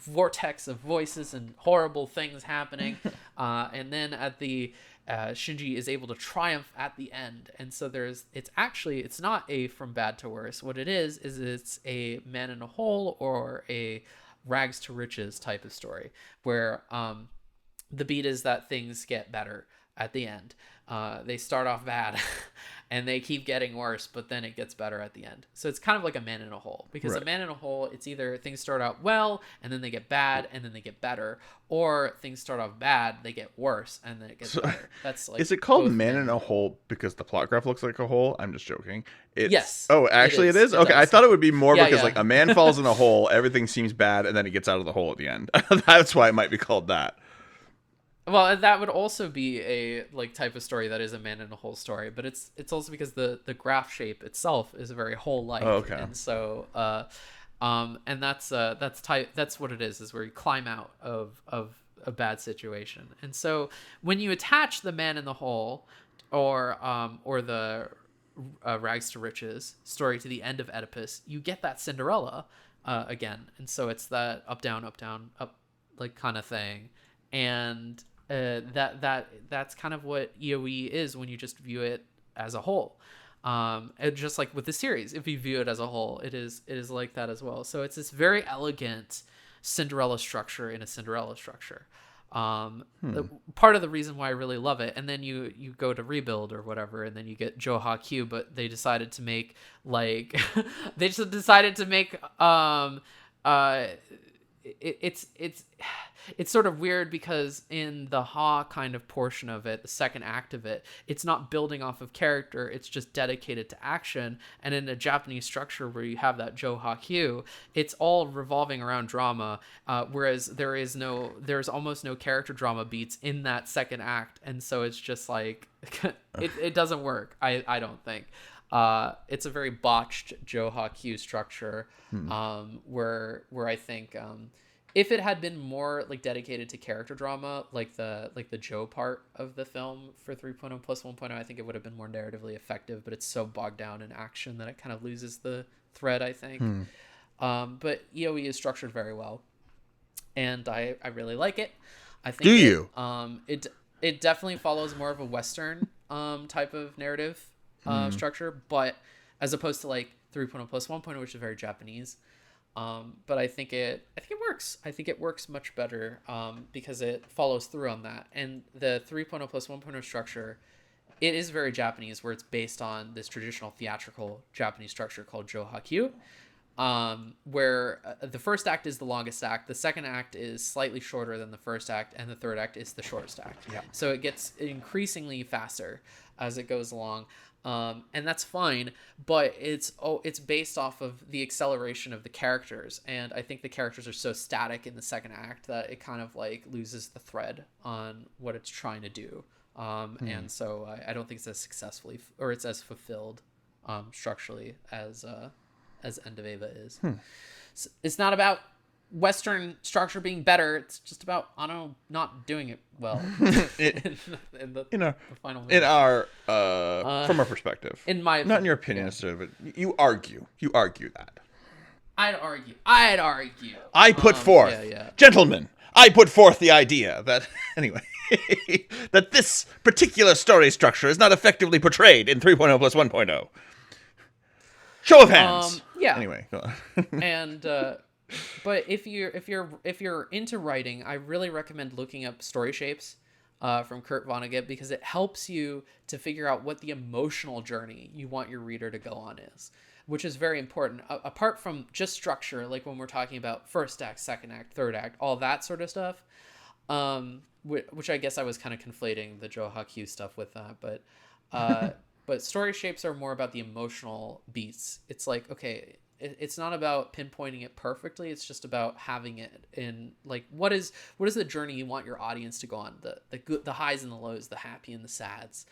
vortex of voices and horrible things happening. And then at the Shinji is able to triumph at the end. And so it's not a from bad to worse. What it is it's a man in a hole or a rags to riches type of story, where the beat is that things get better at the end. They start off bad and they keep getting worse, but then it gets better at the end. So it's kind of like a man in a hole, because a man in a hole, it's either things start out well and then they get bad and then they get better, or things start off bad, they get worse and then it gets better. That's like, is it called man in a hole because the plot graph looks like a hole? I'm just joking. Yes. Oh, actually it is? Okay, I thought it would be more because like a man falls in a hole, everything seems bad, and then he gets out of the hole at the end. That's why it might be called that. Well, that would also be a like type of story that is a man in a hole story, but it's also because the graph shape itself is very hole-like. Oh, okay. And so and that's what it is where you climb out of a bad situation. And so when you attach the man in the hole or the rags to riches story to the end of Oedipus, you get that Cinderella again. And so it's that up like kind of thing. And that's kind of what EOE is when you just view it as a whole. And just like with the series, if you view it as a whole, it is like that as well. So it's this very elegant Cinderella structure in a Cinderella structure. Part of the reason why I really love it, and then you go to Rebuild or whatever, and then you get Joha Q, but they decided to make like it's sort of weird because in the Ha kind of portion of it, the second act of it, it's not building off of character, it's just dedicated to action. And in a Japanese structure where you have that Joe Hakyu, it's all revolving around drama, whereas there's almost no character drama beats in that second act, and so it's just like it doesn't work. I don't think. It's a very botched Joe Hakyu structure, where I think if it had been more like dedicated to character drama, like the Joe part of the film for 3.0 plus 1.0, I think it would have been more narratively effective. But it's so bogged down in action that it kind of loses the thread, I think. But EOE is structured very well, and I really like it. I think. Do you? It definitely follows more of a Western type of narrative structure, but as opposed to like 3.0 plus 1.0, which is very Japanese. But I think it works. I think it works much better because it follows through on that. And the 3.0 plus 1.0 structure, it is very Japanese, where it's based on this traditional theatrical Japanese structure called Joe Hakyu, where the first act is the longest act, the second act is slightly shorter than the first act, and the third act is the shortest act. Yeah. So it gets increasingly faster as it goes along. And that's fine, but it's based off of the acceleration of the characters, and I think the characters are so static in the second act that it kind of like loses the thread on what it's trying to do. And so I don't think it's as successfully or it's as fulfilled structurally as End of Eva is. It's not about Western structure being better. It's just about Anno not doing it well. From our perspective, in my not in your opinion necessarily, but you argue that. I'd argue. I put forth, gentlemen, I put forth the idea that anyway, that this particular story structure is not effectively portrayed in 3.0 plus 1.0. Show of hands. Anyway, go on. And but if you're into writing, I really recommend looking up Story Shapes from Kurt Vonnegut, because it helps you to figure out what the emotional journey you want your reader to go on is, which is very important. Apart from just structure, like when we're talking about first act, second act, third act, all that sort of stuff, which I guess I was kind of conflating the Joe Hakyu stuff with that, but but Story Shapes are more about the emotional beats. It's like, okay, it's not about pinpointing it perfectly. It's just about having it in like, what is the journey you want your audience to go on, the highs and the lows, the happy and the sads.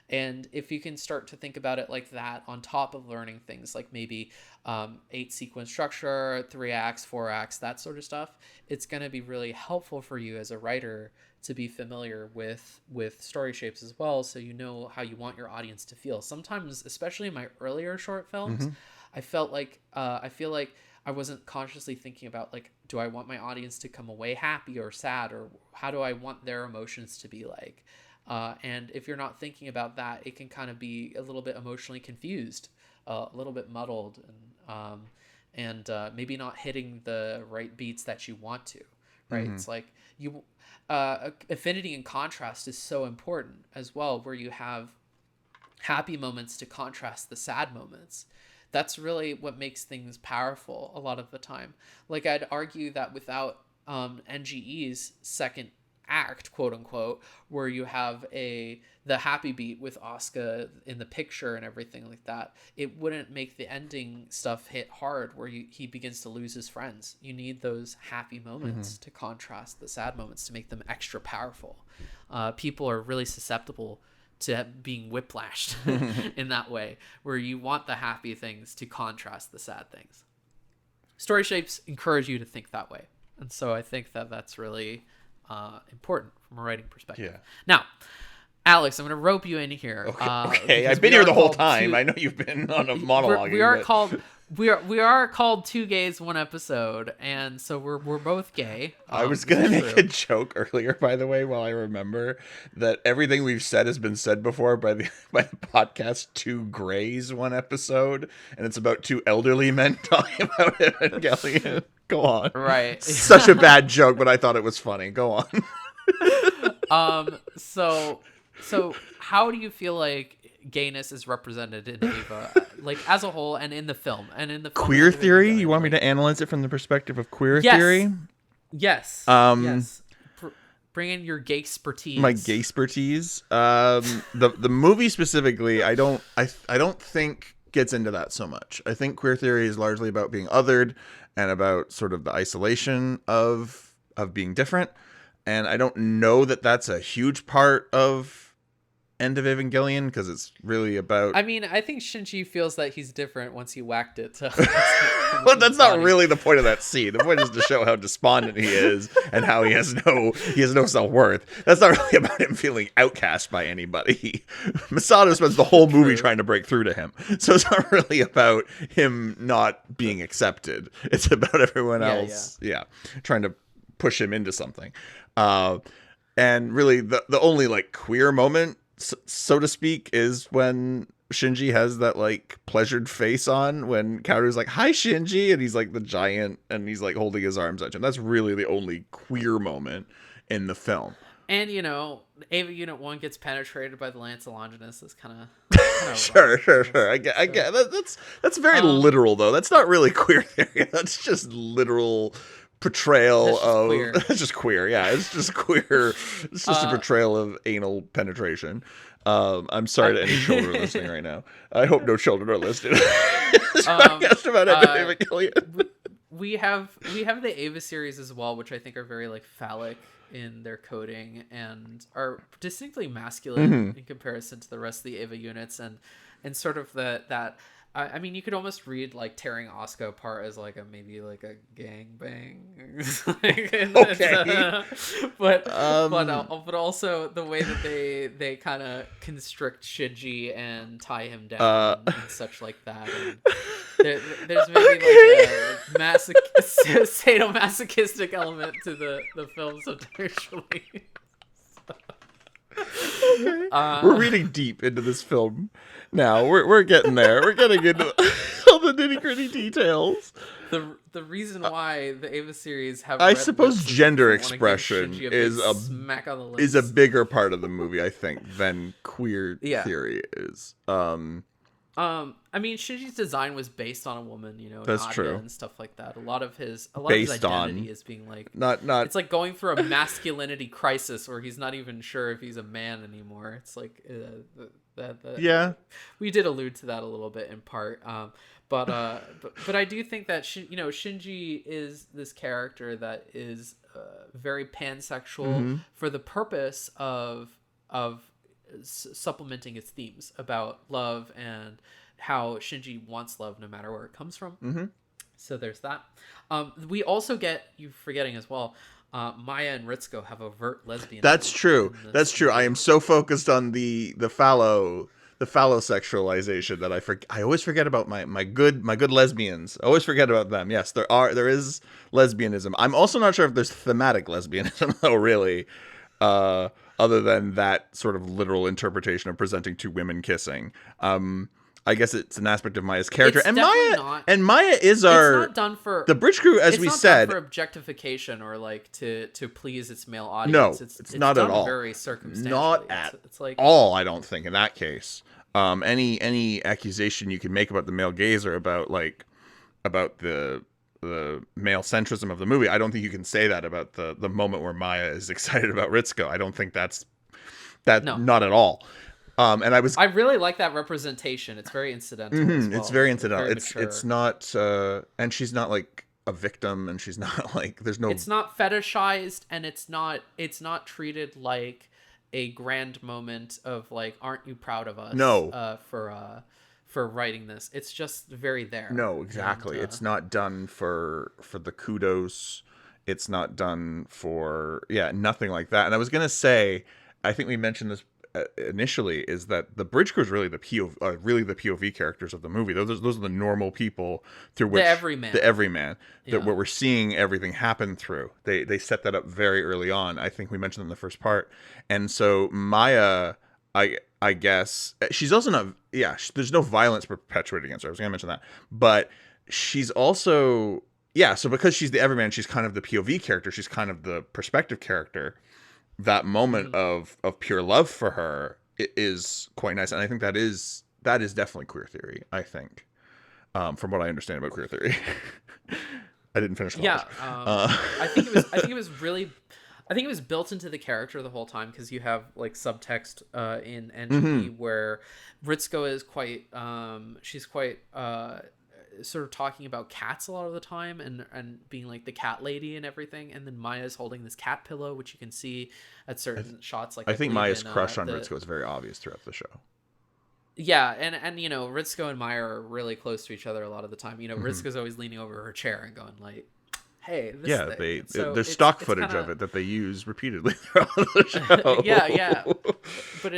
And if you can start to think about it like that, on top of learning things like maybe 8 sequence structure, 3 acts, 4 acts, that sort of stuff, it's going to be really helpful for you as a writer to be familiar with Story Shapes as well, so you know how you want your audience to feel. Sometimes, especially in my earlier short films, I feel like I wasn't consciously thinking about like, do I want my audience to come away happy or sad, or how do I want their emotions to be like? And if you're not thinking about that, it can kind of be a little bit emotionally confused, a little bit muddled, and maybe not hitting the right beats that you want to, right? It's like affinity and contrast is so important as well, where you have happy moments to contrast the sad moments. That's really what makes things powerful a lot of the time. Like, I'd argue that without NGE's second act, quote unquote, where you have the happy beat with Asuka in the picture and everything like that, it wouldn't make the ending stuff hit hard, where he begins to lose his friends. You need those happy moments to contrast the sad moments, to make them extra powerful. People are really susceptible to being whiplashed in that way, where you want the happy things to contrast the sad things. Story Shapes encourage you to think that way. And so I think that that's really important from a writing perspective. Yeah. Now, Alex, I'm going to rope you in here. Okay. I've been here the whole time. I know you've been on a monologue. We are called Two Gays, One Episode, and so we're both gay. I was gonna make a joke earlier, by the way, while I remember that everything we've said has been said before by the podcast Two Grays, One Episode, and it's about 2 elderly men talking about Evangelion. Go on. Right. Such a bad joke, but I thought it was funny. Go on. So how do you feel like gayness is represented in Eva, like as a whole, and in the film, Queer theory? You want me to analyze it from the perspective of queer theory? Yes. Um, Yes. Bring in your gay expertise. my gay expertise. The movie specifically, I don't think gets into that so much. I think queer theory is largely about being othered and about sort of the isolation of being different. And I don't know that that's a huge part of End of Evangelion, because it's really about. I mean, I think Shinji feels that he's different once he whacked it. But that's not really the point of that scene. The point is to show how despondent he is and how he has no self-worth. That's not really about him feeling outcast by anybody. Masato spends the whole movie trying to break through to him. So it's not really about him not being accepted. It's about everyone else, trying to push him into something. And really the only like queer moment, so to speak, is when Shinji has that like pleasured face on when Kaoru's like, "Hi Shinji," and he's like the giant and he's like holding his arms out to him. That's really the only queer moment in the film. And Ava Unit 1 gets penetrated by the Lance Longinus. That's kind of Sure. I get that's very literal though. That's not really queer theory. That's just literal portrayal of queer. It's just queer. Yeah, it's just queer. It's just a portrayal of anal penetration. I'm sorry to any children listening right now. I hope no children are listening. This podcast about Evangelion. We have the Ava series as well, which I think are very like phallic in their coding and are distinctly masculine in comparison to the rest of the Ava units, and sort of that. I mean, you could almost read like tearing Asuka apart as like maybe like a gangbang, Okay. but also the way that they kind of constrict Shinji and tie him down and such like that. And there's maybe like a sadomasochistic element to the film substantially. Okay. We're reading deep into this film now. We're getting there. We're getting into all the nitty gritty details. The reason why the Ava series have I suppose gender lists is expression Shinji is smack on the lips. is a bigger part of the movie, I think, than queer Yeah. theory is. I mean, Shinji's design was based on a woman, That's Nadia true. and stuff like that. A lot of his Based identity on. is being like Not it's like going through a masculinity crisis where he's not even sure if he's a man anymore. It's like yeah. We did allude to that a little bit in part, but I do think that Shinji is this character that is very pansexual for the purpose of supplementing its themes about love and how Shinji wants love no matter where it comes from. So there's that. We also get, you forgetting as well, Maya and Ritsuko have overt lesbian. That's true. That's true. I am so focused on the phallosexualization that I always forget about my good lesbians. I always forget about them. Yes, there is lesbianism. I'm also not sure if there's thematic lesbianism though, really. Other than that sort of literal interpretation of presenting two women kissing. I guess it's an aspect of Maya's character. It's And definitely Maya not. and Maya is It's our not done for the Bridge Crew, as it's we not said. done for objectification or like to please its male audience. No, it's not done at all. Very circumstantially. Not at it's like all, I don't think, in that case. Any accusation you can make about the male gaze or about the male centrism of the movie, I don't think you can say that about the moment where Maya is excited about Ritsuko. I don't think that's No. not at all. And I really like that representation. It's very incidental. As well. It's very incidental. Very It's mature. not, and she's not like a victim, and she's not like there's no. It's not fetishized, and it's not treated like a grand moment of like, aren't you proud of us? No. For writing this, it's just very there. No, exactly. And, it's not done for the kudos. It's not done for nothing like that. And I was gonna say, I think we mentioned this initially, is that the Bridge Crew is really the POV characters of the movie. Those are the normal people through which the everyman that what we're seeing everything happen through. They set that up very early on. I think we mentioned in the first part. And so Maya, I guess she's also not. Yeah, there's no violence perpetuated against her. I was going to mention that, but she's also So because she's the everyman, she's kind of the POV character. She's kind of the perspective character. That moment of pure love for her is quite nice, and I think that is definitely queer theory. I think, from what I understand about queer theory. I didn't finish the Yeah, watch. Uh, I think it was really, I think it was built into the character the whole time because you have like subtext in NGP where Ritsuko is quite she's quite sort of talking about cats a lot of the time and being like the cat lady and everything, and then Maya's holding this cat pillow, which you can see at certain shots. Like I think believe Maya's in, crush on the, Ritsuko is very obvious throughout the show. Yeah, and you know, Ritsuko and Maya are really close to each other a lot of the time. You know, Ritsuko's always leaning over her chair and going like, "Hey, this Yeah, thing." So there's stock it's footage kinda, of it that they use repeatedly throughout the show. yeah, but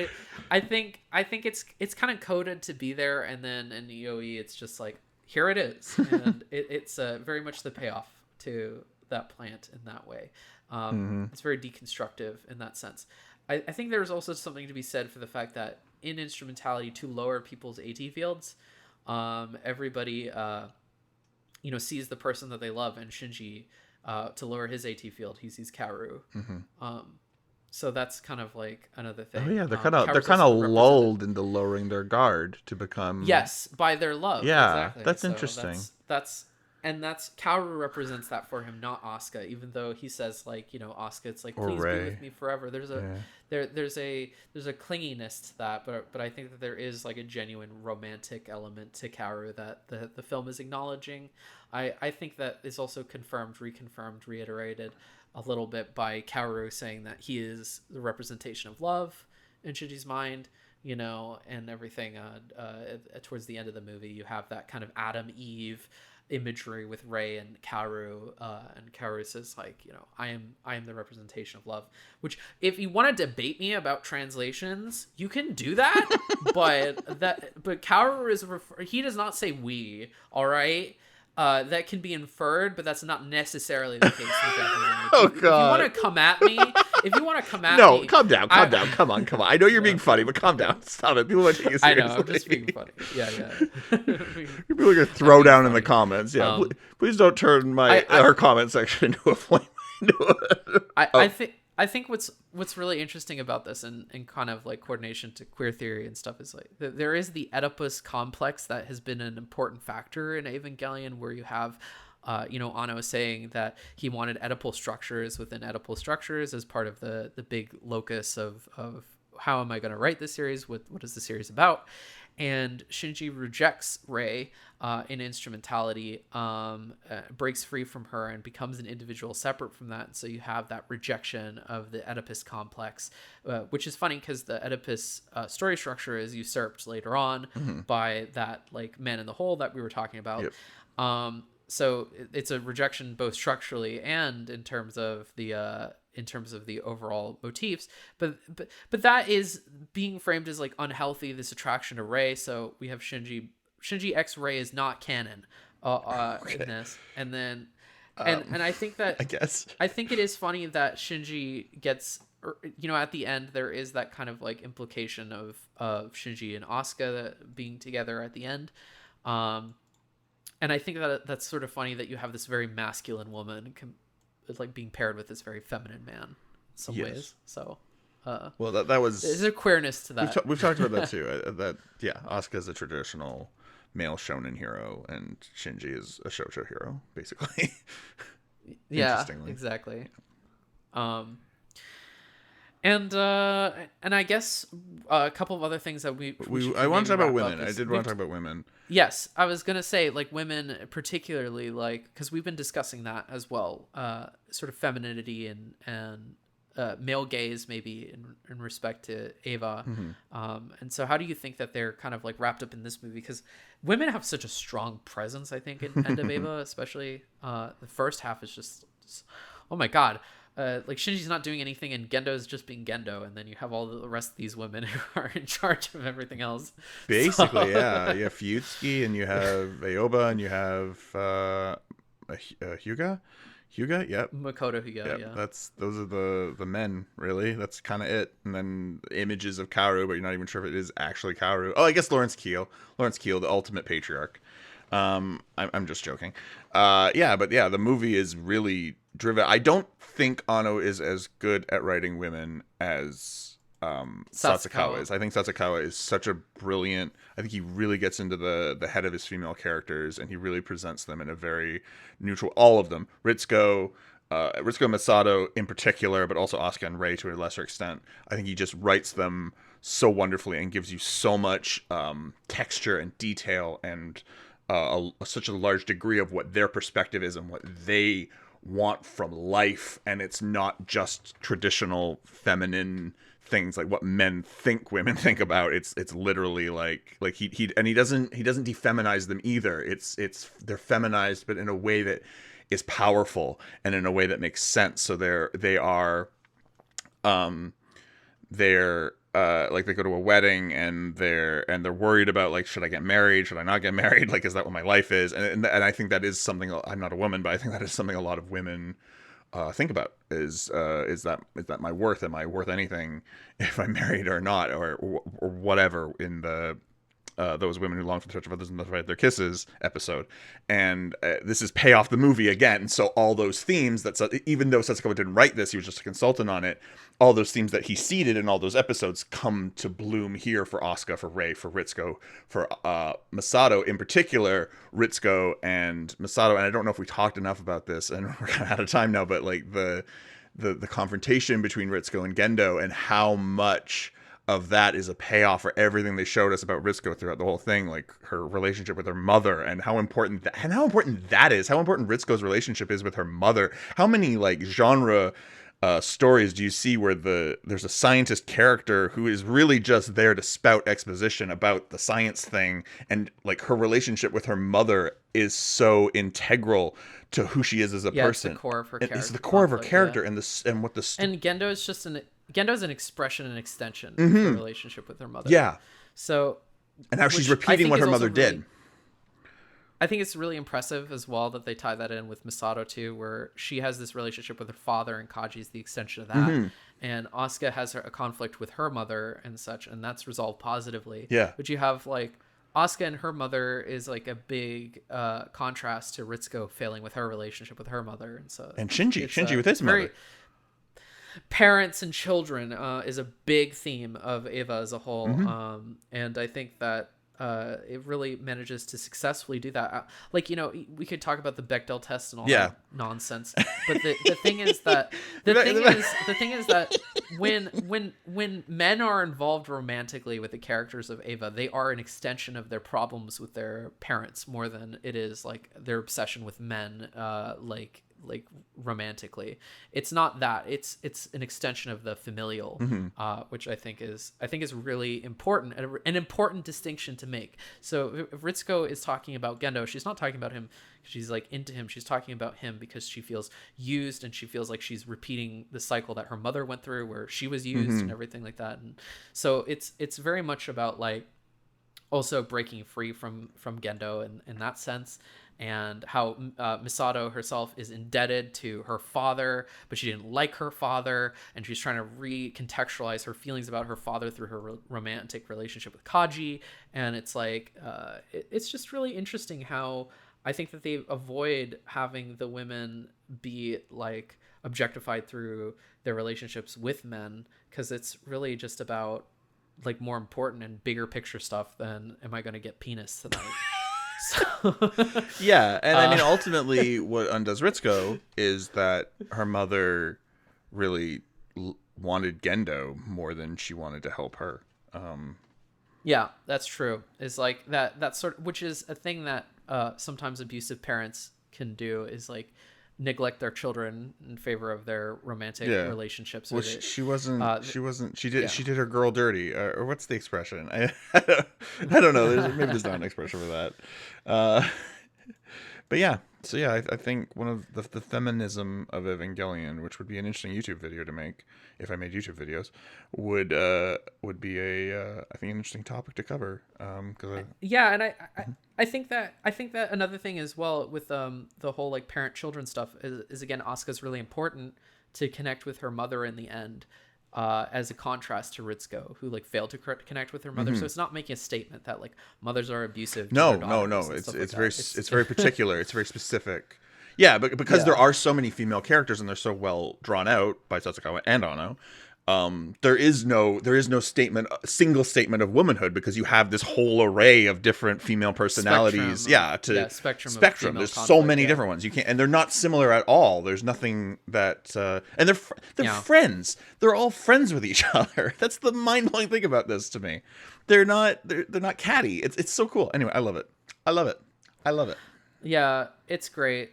I think it's kind of coded to be there, and then in EOE it's just like here it is, and it's very much the payoff to that plant in that way. It's very deconstructive in that sense. I think there's also something to be said for the fact that in instrumentality, to lower people's AT fields, everybody sees the person that they love, and Shinji, to lower his AT field, he sees Kaoru. So that's kind of like another thing. Oh yeah, they're Kaoru's kind of also represented- lulled into lowering their guard to become. Yes, by their love. Yeah, exactly. that's So interesting. That's Kaoru represents that for him, not Asuka. Even though he says like, you know, Asuka, it's like Or please Rei. be with me forever. There's a clinginess to that, but I think that there is like a genuine romantic element to Kaoru that the film is acknowledging. I think that is also confirmed, reconfirmed, reiterated a little bit by Kaoru saying that he is the representation of love in Shinji's mind, you know, and everything. Towards the end of the movie, you have that kind of Adam Eve imagery with Rei and Kaoru, and Kaoru says like, you know, I am the representation of love. Which, if you want to debate me about translations, you can do that, but Kaoru he does not say we. All right. That can be inferred, but that's not necessarily the case. Oh, If you God. want to come at me, No, calm down. Come on. I know you're being funny, but calm down. Stop it. People are taking you I seriously. know, I'm just being funny. Yeah. People are gonna throw down in the funny. comments. Yeah, please don't turn our comment section into a flame. I think what's really interesting about this and kind of like coordination to queer theory and stuff is like there is the Oedipus complex that has been an important factor in Evangelion, where you have Anno saying that he wanted Oedipal structures within Oedipal structures as part of the big locus of how am I going to write this series? What is the series about? And Shinji rejects Rei in instrumentality, breaks free from her and becomes an individual separate from that. And so you have that rejection of the Oedipus complex, which is funny because the Oedipus story structure is usurped later on by that like man in the hole that we were talking about. Yep. So it's a rejection both structurally and in terms of the overall motifs, but that is being framed as like unhealthy, this attraction to Rei. So we have Shinji X Rei is not canon in this, and then and I think that I think it is funny that Shinji gets, at the end there is that kind of like implication of Shinji and Asuka being together at the end. And I think that that's sort of funny that you have this very masculine woman like being paired with this very feminine man in some ways. So, well, that was there's a queerness to that. We've talked about that too. Asuka is a traditional male shonen hero, and Shinji is a shoujo hero, basically. Yeah, exactly. And I guess a couple of other things that I want to talk about women. I did want to talk about women. Yes, I was gonna say like women, particularly like because we've been discussing that as well, sort of femininity and male gaze maybe in respect to Eva. And so how do you think that they're kind of like wrapped up in this movie? Because women have such a strong presence, I think, in End of Eva, especially the first half is just oh my god. Like Shinji's not doing anything and Gendo's just being Gendo, and then you have all the rest of these women who are in charge of everything else. Basically, yeah. You have Fuyutsuki, and you have Aoba, and you have Hyuga. Yep. Makoto Hyuga, yeah. Those are the men, really. That's kind of it. And then images of Kaoru, but you're not even sure if it is actually Kaoru. Oh, I guess Lawrence Keel, the ultimate patriarch. I'm just joking. The movie is really driven. I don't think Anno is as good at writing women as Sasakawa is. I think Sasakawa is such a brilliant. I think he really gets into the head of his female characters, and he really presents them in a very neutral. All of them, Ritsuko Masato in particular, but also Asuka and Rei to a lesser extent. I think he just writes them so wonderfully and gives you so much texture and detail and such a large degree of what their perspective is and what they want from life. And it's not just traditional feminine things like what men think women think about. It's literally like he doesn't defeminize them either. They're feminized, but in a way that is powerful and in a way that makes sense. So they're like they go to a wedding and they're worried about like, should I get married? Should I not get married? Like, is that what my life is? And I think that is something. I'm not a woman, but I think that is something a lot of women think about. Is that my worth? Am I worth anything if I'm married or not, or whatever? In the those women who long for the touch of others and the right their kisses episode, and this is pay off the movie again. So all those themes even though Sasakawa didn't write this, he was just a consultant on it. All those themes that he seeded in all those episodes come to bloom here for Asuka, for Rei, for Ritsuko, for Masato in particular. Ritsuko and Masato, and I don't know if we talked enough about this, and we're kind of out of time now, but like the confrontation between Ritsuko and Gendo and how much of that is a payoff for everything they showed us about Ritsuko throughout the whole thing, like her relationship with her mother and how important that is, how important Ritsuko's relationship is with her mother. How many like genre stories do you see where there's a scientist character who is really just there to spout exposition about the science thing, and like her relationship with her mother is so integral to who she is as a person. It's the core of her character. It's the core of her character, yeah. and what the and Gendo is just Gendo's an expression and extension of her relationship with her mother. Yeah. So, and how she's repeating what her mother did. I think it's really impressive as well that they tie that in with Misato too, where she has this relationship with her father and Kaji's the extension of that. And Asuka has a conflict with her mother and such, and that's resolved positively. Yeah. But you have like Asuka and her mother is like a big contrast to Ritsuko failing with her relationship with her mother. And Shinji with his mother. Parents and children is a big theme of Eva as a whole. And I think that it really manages to successfully do that. Like, you know, we could talk about the Bechdel test and all that nonsense, but the thing is that the thing is that when men are involved romantically with the characters of Eva, they are an extension of their problems with their parents more than it is like their obsession with men, like romantically. It's not that, it's an extension of the familial, which I think is really important, an important distinction to make. So if Ritsuko is talking about Gendo, she's not talking about him because she's like into him. She's talking about him because she feels used, and she feels like she's repeating the cycle that her mother went through where she was used and everything like that. And so it's very much about like also breaking free from Gendo in that sense, and how Misato herself is indebted to her father, but she didn't like her father, and she's trying to recontextualize her feelings about her father through her romantic relationship with Kaji. And it's like, it's just really interesting how I think that they avoid having the women be like objectified through their relationships with men, because it's really just about like more important and bigger picture stuff than am I going to get penis tonight. So, yeah, and I mean, ultimately, what undoes Ritsuko is that her mother really wanted Gendo more than she wanted to help her. Yeah, that's true. It's like that sort of, which is a thing that sometimes abusive parents can do, is like neglect their children in favor of their romantic relationships. Well, she did her girl dirty, or what's the expression? I don't know. Maybe there's not an expression for that. But yeah, so yeah, I think one of the feminism of Evangelion, which would be an interesting YouTube video to make if I made YouTube videos, would be I think an interesting topic to cover. And I think that another thing as well with the whole like parent-children stuff is again, Asuka's really important to connect with her mother in the end, as a contrast to Ritsuko, who like failed to connect with her mother. So it's not making a statement that like mothers are abusive. No. It's very particular. It's very specific. Yeah, but because there are so many female characters and they're so well drawn out by Sasakawa and Ono, there is no single statement of womanhood, because you have this whole array of different female personalities. Spectrum of There's female so many conflict, different ones. You can't, and they're not similar at all. There's nothing that, and they're Yeah. friends. They're all friends with each other. That's the mind blowing thing about this to me. They're not catty. It's so cool. Anyway, I love it. I love it. I love it. Yeah, it's great.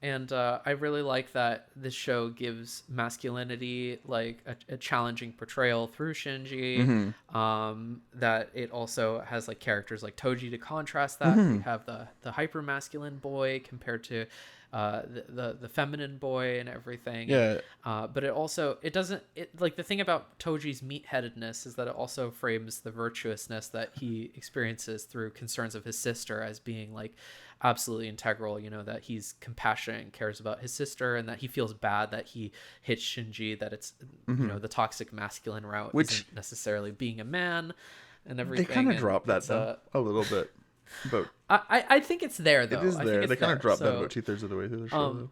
And I really like that this show gives masculinity like a challenging portrayal through Shinji. That it also has like characters like Toji to contrast that. We have the hyper masculine boy compared to the feminine boy and everything. Yeah. But it doesn't like the thing about Toji's meatheadedness is that it also frames the virtuousness that he experiences through concerns of his sister as being like absolutely integral, you know, that he's compassionate and cares about his sister, and that he feels bad that he hits Shinji, that it's you know, the toxic masculine route, Which isn't necessarily being a man and everything. They kind of and drop that it's, though a little bit, but I think it's there though. it is I think there. it's They kind there. of drop that So, about 2/3 of the way through the show.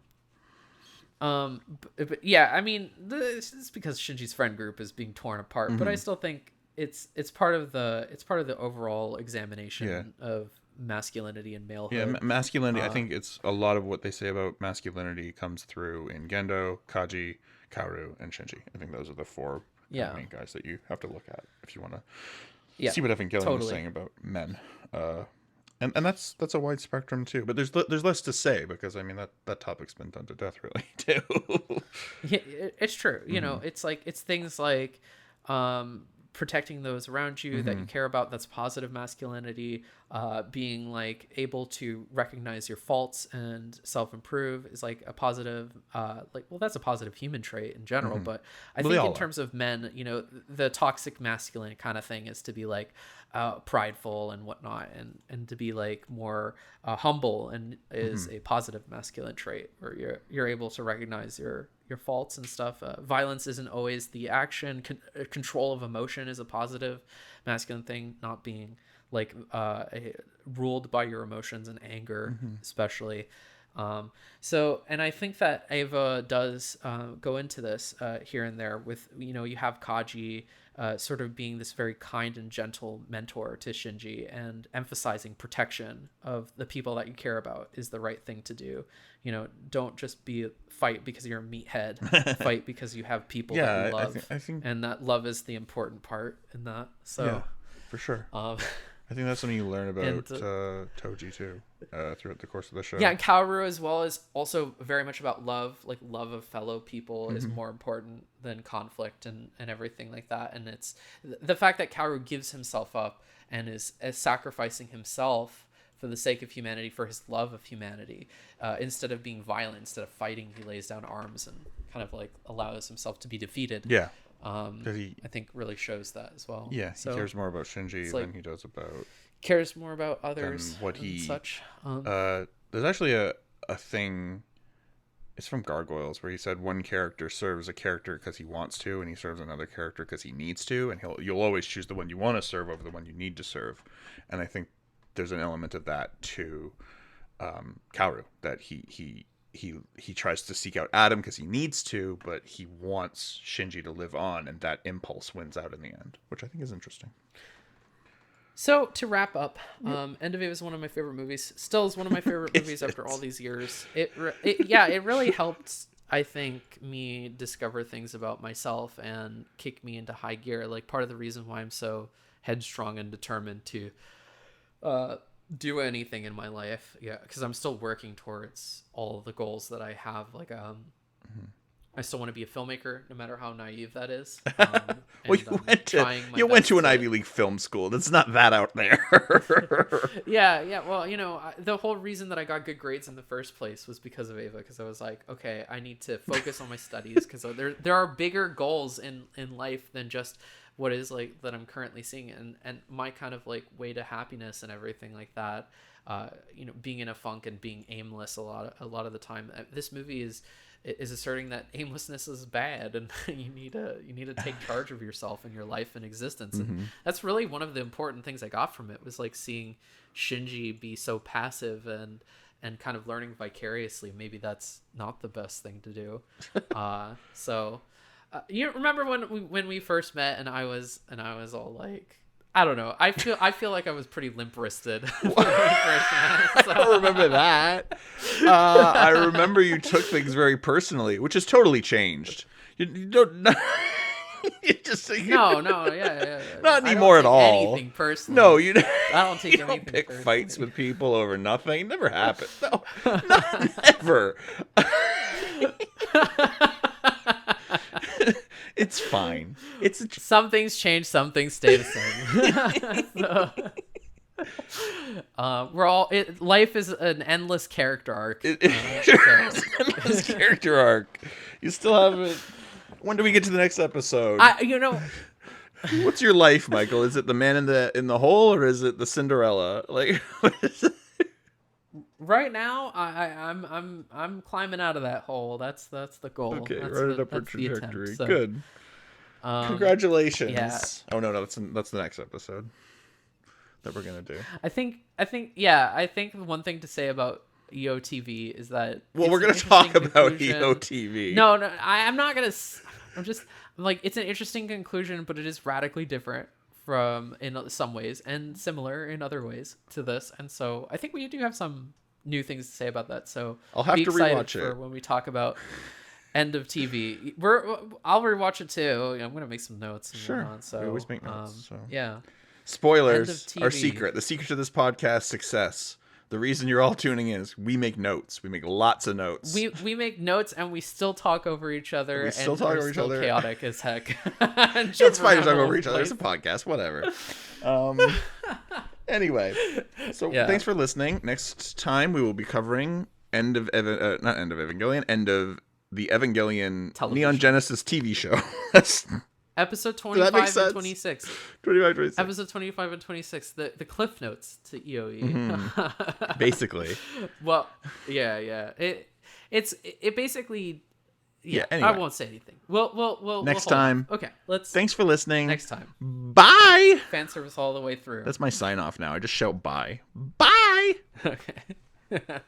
but yeah, I mean, it's because Shinji's friend group is being torn apart, but I still think it's part of the overall examination of masculinity and malehood. Yeah, masculinity. I think it's a lot of what they say about masculinity comes through in Gendo, Kaji, Kaoru, and Shinji. I think those are the four main guys that you have to look at if you want to see what Evangelion is saying about men. And that's a wide spectrum too. But there's less to say, because I mean that topic's been done to death really too. Yeah, it's true. You know, it's things like protecting those around you that you care about. That's positive masculinity. Being like able to recognize your faults and self-improve is like a positive that's a positive human trait in general. But I think in terms of men, you know, the toxic masculine kind of thing is to be like prideful and whatnot, and to be like more humble, and is a positive masculine trait where you're able to recognize your faults and stuff. Violence isn't always the action. Control of emotion is a positive masculine thing, not being like ruled by your emotions and anger, especially. And I think that Eva does go into this here and there with, you know, you have Kaji sort of being this very kind and gentle mentor to Shinji, and emphasizing protection of the people that you care about is the right thing to do. You know, don't just fight because you're a meathead. Fight because you have people that you love. I think, and that love is the important part in that. So yeah, for sure. I think that's something you learn about Toji too throughout the course of the show. Yeah, and Kaoru as well is also very much about love. Like, love of fellow people is more important than conflict and everything like that. And it's the fact that Kaoru gives himself up and is sacrificing himself for the sake of humanity, for his love of humanity, instead of being violent, instead of fighting, he lays down arms and kind of like allows himself to be defeated. Yeah. I think really shows that as well. Yeah, he cares more about Shinji than he does about cares more about others what he such. There's actually a thing, it's from Gargoyles, where he said one character serves a character because he wants to, and he serves another character because he needs to, and you'll always choose the one you want to serve over the one you need to serve. And I think there's an element of that to Kaoru, that he tries to seek out Adam because he needs to, but he wants Shinji to live on, and that impulse wins out in the end, which I think is interesting. So to wrap up, End of Eva is one of my favorite movies. Still is one of my favorite movies after all these years. It really helped, I think, me discover things about myself and kick me into high gear. Like, part of the reason why I'm so headstrong and determined to do anything in my life, because I'm still working towards all the goals that I have. Like, I still want to be a filmmaker, no matter how naive that is. Well, you went to an Ivy League film school. That's not that out there. Yeah. Well, you know, the whole reason that I got good grades in the first place was because of Eva, because I was like, okay, I need to focus on my studies, because there are bigger goals in life than just what is like that I'm currently seeing, and my kind of like way to happiness and everything like that. You know, being in a funk and being aimless a lot of the time. This movie is asserting that aimlessness is bad, and you need to take charge of yourself and your life and existence. And that's really one of the important things I got from it, was like seeing Shinji be so passive and kind of learning vicariously. Maybe that's not the best thing to do. You remember when we first met, and I was all like, I don't know. I feel like I was pretty limp wristed. I don't remember that. I remember you took things very personally, which has totally changed. You don't. You just No, yeah. Not I anymore don't at take all. Anything personally. No, you. I don't take You don't anything pick personally. fights with people over nothing. It never happened. No, never. It's fine. Some things change, some things stay the same. We're all. Life is an endless character arc. This character arc. You still haven't. When do we get to the next episode? What's your life, Michael? Is it the man in the hole, or is it the Cinderella? Like, what is it? Right now, I'm climbing out of that hole. That's the goal. Okay, that's right the, it up a that's the attempt, trajectory. so, Good. Congratulations. yeah. Oh no, that's the next episode that we're gonna do. I think the one thing to say about EOTV is that Well, it's we're an gonna talk interesting about conclusion. EOTV. No, I'm not gonna. I'm like, it's an interesting conclusion, but it is radically different from in some ways and similar in other ways to this, and so I think we do have some new things to say about that. So I'll have be to excited rewatch for it when we talk about End of TV. I'll rewatch it too. I'm gonna make some notes. And Sure. whatnot, so We always make notes, so. yeah. Spoilers End of are TV. secret. The secret to this podcast success. The reason you're all tuning in is we make notes. We make lots of notes. We make notes and we still talk over each other. We still and talk we're over each still other. Chaotic as heck. It's fine to talk over each other. It's a podcast. Whatever. Anyway, so Yeah. thanks for listening. Next time we will be covering End of the Evangelion Television. Neon Genesis TV show. That's Episode Does that make 25 sense? and 26. 25, 26. Episode 25 and 26. The cliff notes to EOE. Mm-hmm. Basically. Well, yeah. It basically. Yeah. anyway. I won't say anything. We'll Next hold on. time. Okay. Let's. Thanks for listening. Next time. Bye. Fan service all the way through. That's my sign off now. I just shout bye. Bye. Okay.